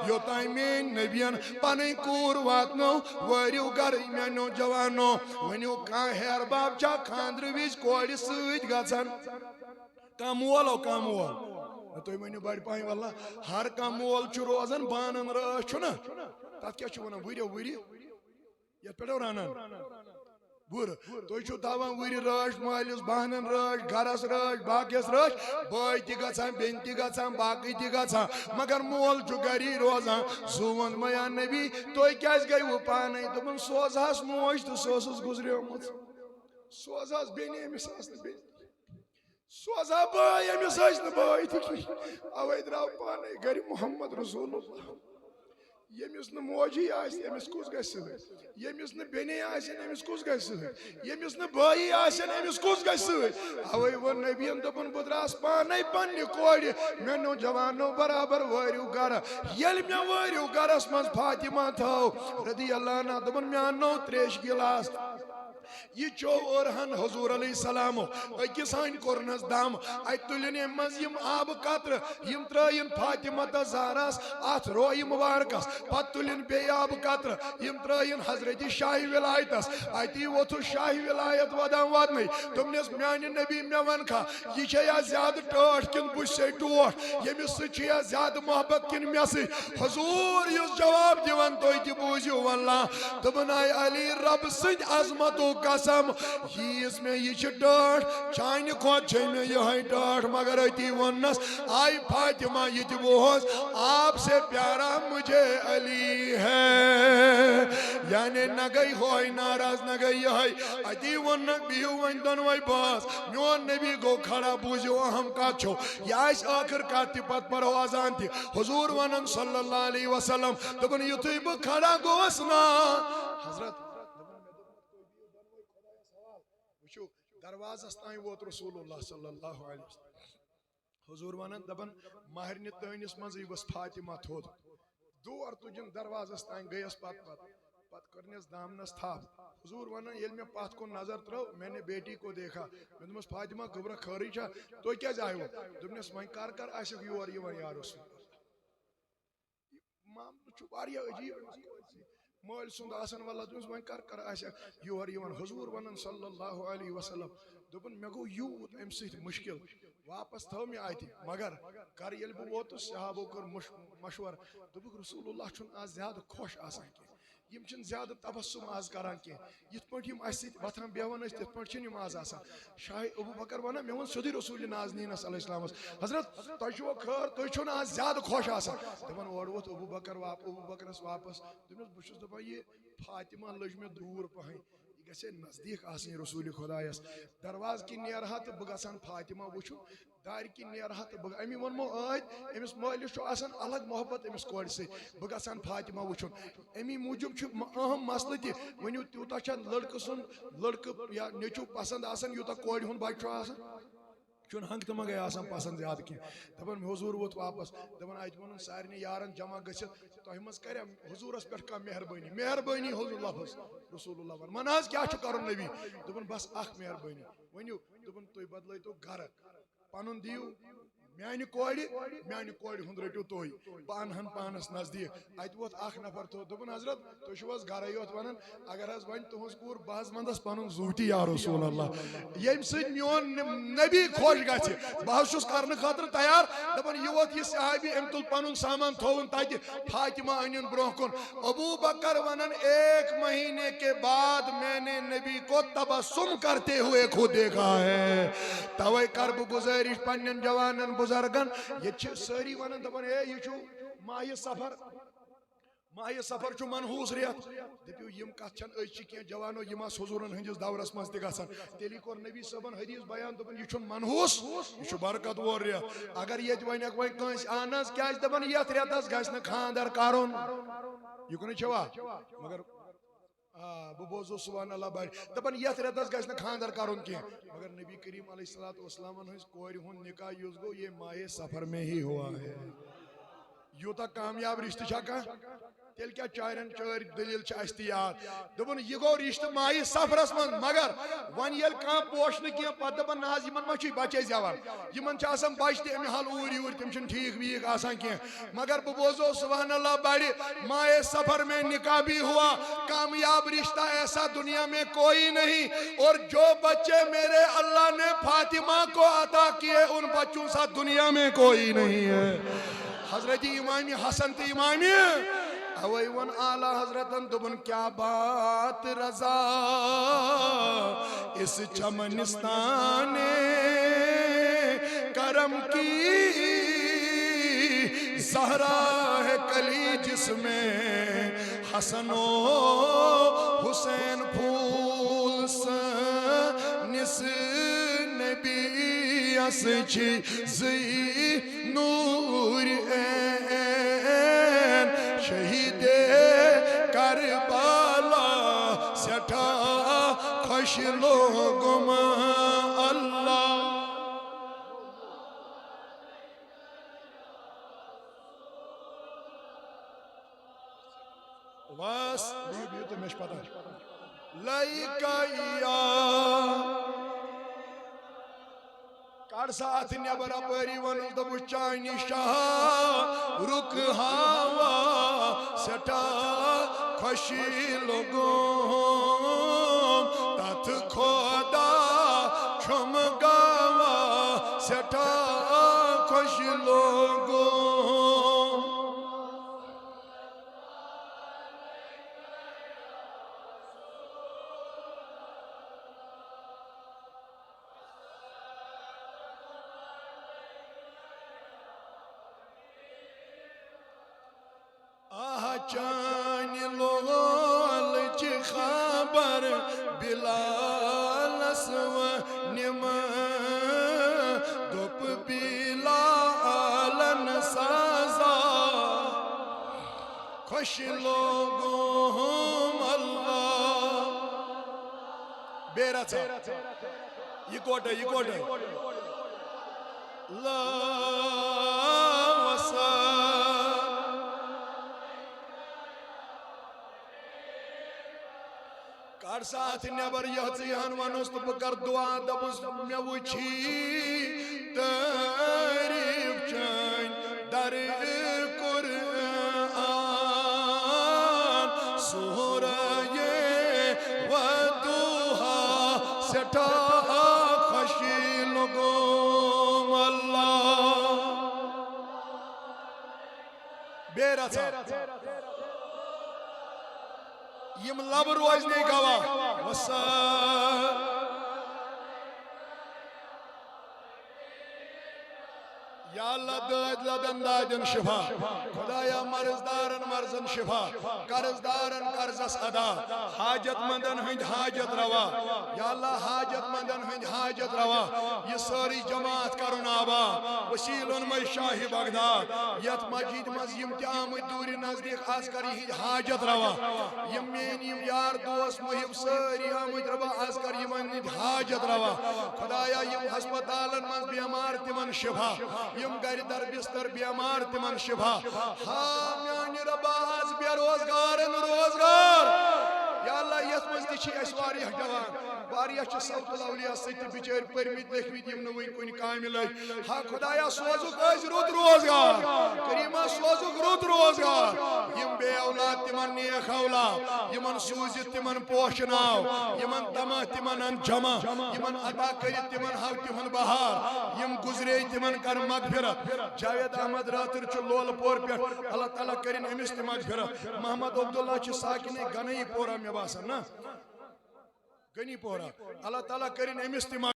یوتانۍ میٲنۍ نبین پنٕنۍ کوٗر واتنو وٲرِو گرٕ میانیو جوانو ؤنِو کانٛہہ ہیر باب چھا خاندرٕ وِزِ کورِ سۭتۍ گژھان کانٛہہ مولو کانٛہہ مول تُہۍ ؤنِو بڑِ پایہِ واللہ ہر کانٛہہ مول چھُ روزان بانن رٲچھ چھُنہ تتھ کیٛاہ چھِ ونان ؤرِو ؤرِ یتھ پٮ۪ٹھ رنان بُرٕ تُہۍ چھُو تھاوان وٕرِ رٲچھ مٲلِس بانن رٲچھ گرس رٲچھ باقیس رٲچھ بٲے تہِ گژھان بیٚنہِ تہِ گژھان باقٕے تہِ گژھان مگر مول چھُ گری روزان سُہ ووٚن مےٚ یا نبی تُہۍ کیٛازِ گٔیوٕ پانے دوٚپُن سوزہس موج تہٕ سۄ ٲسٕس گُزریمٕژ سوزہس بیٚنہِ أمِس ٲس نہٕ بیٚنہِ سوزا بٲے أمِس ٲسۍ نہٕ بٲے تہِ کِہیٖنۍ اوے درٛاو پانے گرِ محمد رسول اللہ ییٚمِس نہٕ موجی آسہِ أمِس کُس گژھِ سۭتۍ ییٚمِس نہٕ بیٚنے آسن أمِس کُس گژھِ سۭتۍ ییٚمِس نہٕ بٲیی آسن أمِس کُس گژھِ سۭتۍ اوے ووٚن نبیَن دوٚپُن بہٕ درٛاس پانے پننہِ کورِ میانیو جوانو برابر وٲرِو گرٕ ییٚلہِ مےٚ وٲرِو گرس منٛز فاطمہ تھٲو رضی اللہ عنہا دوٚپُن مےٚ اننو تریشہِ گِلاس یہ چو اورہن حضور علیہ السلام اکس ہن کورنس دم ات تلن ام مز یم آب قطر یم ترائن فاطمہ تہ زہراس ات روئی مبارکس پت تلن بی آب قطر یم ترائن حضرت شاہ ولایتس اتی ووتھو شاہ ولایت ودان ودنی تمنس میان نبی مے ون کھا یہ چھیا زیادہ ٹاٹھ کن بش سے ٹوٹھ یمس چھیا زیادہ محبت کن مے سی حضور یس جواب دیوان توy تہ بوزیو واللہ تبنائے علی رب سند عظمتو قسم یہ اس میں یہ ڈاٹھ چانہ کھوت چھ میں یہ ڈاٹھ مگر اتی ونس آئی فاطمہ یہ تہ بوز آپ سے پیارا مجھے علی ہے یعنی نہ گئی ہوئی ناراض نہ گئی یہ اتی ونک بیو ون دنوائی باس میون نبی گو کھڑا بوزیو اہم کات چھو یا اس آخر کات تی پت پر آزان تھی حضور ونن صلی اللہ علیہ وسلم تبن یتوی بہ کھڑا گوسنا حضرت دروازس تائیں ووت رسول اللہ صلی اللہ علیہ وسلم حضور ونن دبن مہرنہ تٲنس منٛزٕے ؤژھ فاطمہ تھوٚد دور تُجن دروازس تائیں گٔیس پت کرنس دامنس تھپ حضور ونن ییٚلہِ مےٚ پتھ کُن نظر ترٲو میں نے بیٹی کو دیکھا مےٚ دوٚپمس فاطمہ خبرا خٲرٕے چھا تُہۍ کیٛازِ آیوٕ دوٚپنس وۄنۍ کر آسیٚکھ یور یِوان یا رسول معاملہٕ چھُ واریاہ عجیٖب مٲلۍ سُنٛد آسان واللہ دوٚپمس وۄنۍ کر آسیٚکھ یور یِوان حضور ونن صلی اللہ علیہ وسلم دوٚپُن مےٚ گوٚو یوٗت امہِ سۭتۍ مُشکل واپس تھٲو مےٚ اتہِ مگر گرٕ ییٚلہِ بہٕ ووتُس صحابو کوٚر مشور دوٚپُکھ رسول اللہ چھُنہٕ آز زیادٕ خۄش آسان کینٛہہ یم چھن زیادہ تبسم آز کران کی یت پٲٹھۍ یم اَسہِ سۭتۍ وۄتھان بیہوان ٲسۍ تِتھ پٲٹھۍ چھِنہٕ یم آز آسان شاہ ابو بکر ونان مےٚ ووٚن سیوٚدُے رسول نازنیٖنس علیہ السلامس حضرت تۄہہِ چھُوا خٲر تُہۍ چھِو نہٕ آز زیادٕ خۄش آسان دپان اورٕ ووت ابو بکرس واپس دوٚپمس بہٕ چھُس دپان یہِ فاطمہ لٔج مےٚ دوٗر پہن یہ گژھِ نزدیٖک آسٕنۍ رسول خۄدایس درواز کِنۍ نیرہا تہٕ بہٕ گژھان فاطمہ وٕچھُن دارِ کِنۍ نیرہا تہٕ بہٕ امی ووٚنمو ٲدۍ أمِس مٲلِس چھُ آسان الگ محبت أمِس کورِ سۭتۍ بہٕ گژھان فاطمہ وٕچھُن امی موٗجوٗب چھُ اہم مسلہٕ تہِ ؤنِو تیوٗتاہ چھا لڑکہٕ سُنٛد لڑکہٕ یا نیٚچوٗ پسنٛد آسان یوٗتاہ کورِ ہُنٛد بچہِ چھُ آسان چھُنہٕ ہنٛگ تہٕ منٛگے آسان پسنٛد زیادٕ کینٛہہ دپان حضوٗر ووت واپس دپان اتہِ ووٚنُن سارنٕے یارن جمع گٔژھِتھ تۄہہِ منٛز کریا حضوٗرس پٮ۪ٹھ کانٛہہ مہربٲنی حضوٗر لفظ رسول اللہ ون حظ کیٛاہ چھُ کرُن نبی دوٚپُن بس اکھ مہربٲنی ؤنِو دوٚپُن تُہۍ بدلٲیتو گرٕ پنُن دِیِو میانہِ کورِ ہُنٛد رٔٹِو تُہۍ بہٕ انہن پانس نزدیٖک اتہِ ووت اکھ نفر تھوٚد دوٚپُن حضرت تُہۍ چھِو حظ گرے یوت ونان اگر حظ وۄنۍ تُہنٛز کوٗر بہٕ حظ ونٛدس پنُن زُو تہِ یا رسول اللہ ییٚمہِ سۭتۍ میون نبی خۄش گژھِ بہٕ حظ چھُس کرنہٕ خٲطرٕ تیار دپان یہِ ووت یہِ صحابی أمۍ تُل پنُن سامان تھووُن تتہِ فاطمہ أنِن برونٛہہ کُن ابو بکر ونان 1 مہینے کے بعد میں نے نبی کو تبسم کرتے ہوئے خود دیکھا ہے توے کر بہٕ گزٲرِش پننٮ۪ن جوانن بزرگن ییٚتہِ چھِ سٲری ونان دپان ہے یہِ چھُ ماہِ سفر چھُ منحوٗس رٮ۪تھ دٔپِو یِم کتھ چھنہٕ أزۍ چھِ کینٛہہ جوانو یِم آسہٕ حضوٗرن ہٕنٛدِس دورس منٛز تہِ گژھان تیٚلی کوٚر نبی صٲبن حدیث بیان دوٚپُن یہِ چھُنہٕ منحوٗس یہِ چھُ برکت وول رٮ۪تھ اگر ییٚتہِ ونٮ۪کھ وۄنۍ کٲنٛسہِ اہن حظ کیٛازِ دپان یتھ رٮ۪تس گژھِ نہٕ خانٛدر کرُن یُکنٕے چھوا مگر بہٕ بوزو سبحان اللہ بڑِ دپان یتھ رٮ۪تس گژھِ نہٕ خانٛدر کرُن کینٛہہ مگر نبی کریم علیہ الصلوۃ والسلامن ہٕنٛز کورِ ہُنٛد نکاح یُس گوٚو یہ ماہِ سفر میں ہی ہوا ہے یوٗتاہ کامیاب رشتہٕ چھا کانٛہہ تیٚلہِ کیٛاہ چارٮ۪ن چٲرۍ دٔلیٖل چھِ اَسہِ تہِ یاد دوٚپُن یہِ گوٚو رشتہٕ ماہِ سفرس منٛز مگر وۄنۍ ییٚلہِ کانٛہہ پوشہِ نہٕ کینٛہہ پتہٕ دپان نہ حظ یِمن ما چھُے بچے زٮ۪وان یِمن چھِ آسان بچہِ تہِ امہِ حل اوٗرۍ یوٗرۍ تِم چھِنہٕ ٹھیٖک ویٖک آسان کینٛہہ مگر بہٕ بوزو سبحان اللہ بڑِ ماہِ سفر میں نکاح بھی ہوا کامیاب رشتہ ایسا دنیا میں کوئی نہیں اور جو بچے میرے اللہ نے فاطمہ کو عطا کیے ان بچوں سا دنیا میں کوئی نہیں ہے حضرت امام حسن تہٕ امام اوے ون اعلیٰ حضرتن دوٚپُن کیا بات رضا اس چمنستان کرم کی زہرا ہے کلی جس میں حسن و حسین پھول سنس نبی اس چیزی نور شہید کربلا سٹھا خوش لوگم اللہ بس بیوتو مش پتہ لائکا یا کڑ ساتھ نیبر اپری ونس دپُس چانہِ شاہ رُک ہاوا سٹھا خوشی لوگوں تتھ خدا چھم گاوا سٹھا خوش لوگوں چانہِ لولٕچ خبر بلالس ونِم دوٚپ بلالن سازا خوش لوگوں اللہ بے رژھا یِکوٹے لا وسا کڑ ساتھ نیبر یژیان ونس تو بہٕ کر دعا دپُس مےٚ وٕچھی تعریٖف چٲنۍ در قرآن سورہ وضحیٰ سٹھا خوشی لوگوں اللہ بے رژھا یم لب روزنے گواہ وسا یا اللہ داد لدن دادن شفا خدایا مرزدارن مرزن شفا قرضدارن قرضس ادا حاجت مندن ہند حاجت روا یا اللہ حاجت مندن ہند حاجت روا یہ ساری جماعت کرن آبا وسیلن میں شاہ بغداد یت مسجد مز یم تہ آمت دوری نزدیک آز کر ہند حاجت روا یم مین یم یار دوست محب ساری آمت روا آز کر یمن ہند حاجت روا خدایا یم ہسپتالن مز بیمار تمن شفا یم گر در بستر بیمار تمن شفا ہاں میانی ربا آز بے روزگارن روزگار یا اللہ یس مز تہ چھ اس واریاہ جوان واریاہ چھ صوت الاولیاء سۭتۍ بچٲرۍ پٔرمٕتۍ لیکھمٕتۍ یِم نہٕ وٕنۍ کُنہِ کامہِ لٔگۍ ہا خدایا سوزُکھ أسۍ رُت روزگار کریٖما سوزُکھ رُت روزگار یِم بے اولاد تِمن نیک اولاد یِمن سوٗزِتھ تِمن پوشناو یِمن تمہ تِمن ان جمع یِمن عطا کٔرِتھ تِمن ہاو تِہُنٛد بہار یِم گُزرے تِمن کر مغفرت جاوید احمد راتر چھُ لولہٕ پور پٮ۪ٹھ اللہ تعالیٰ کٔرِنۍ أمِس تہِ مغفرت محمد عبداللہ چھُ ساکِنے گنایی پورہ مےٚ باسان نا گنی پورہ اللہ تعالیٰ کٔرِنۍ أمِس تہِ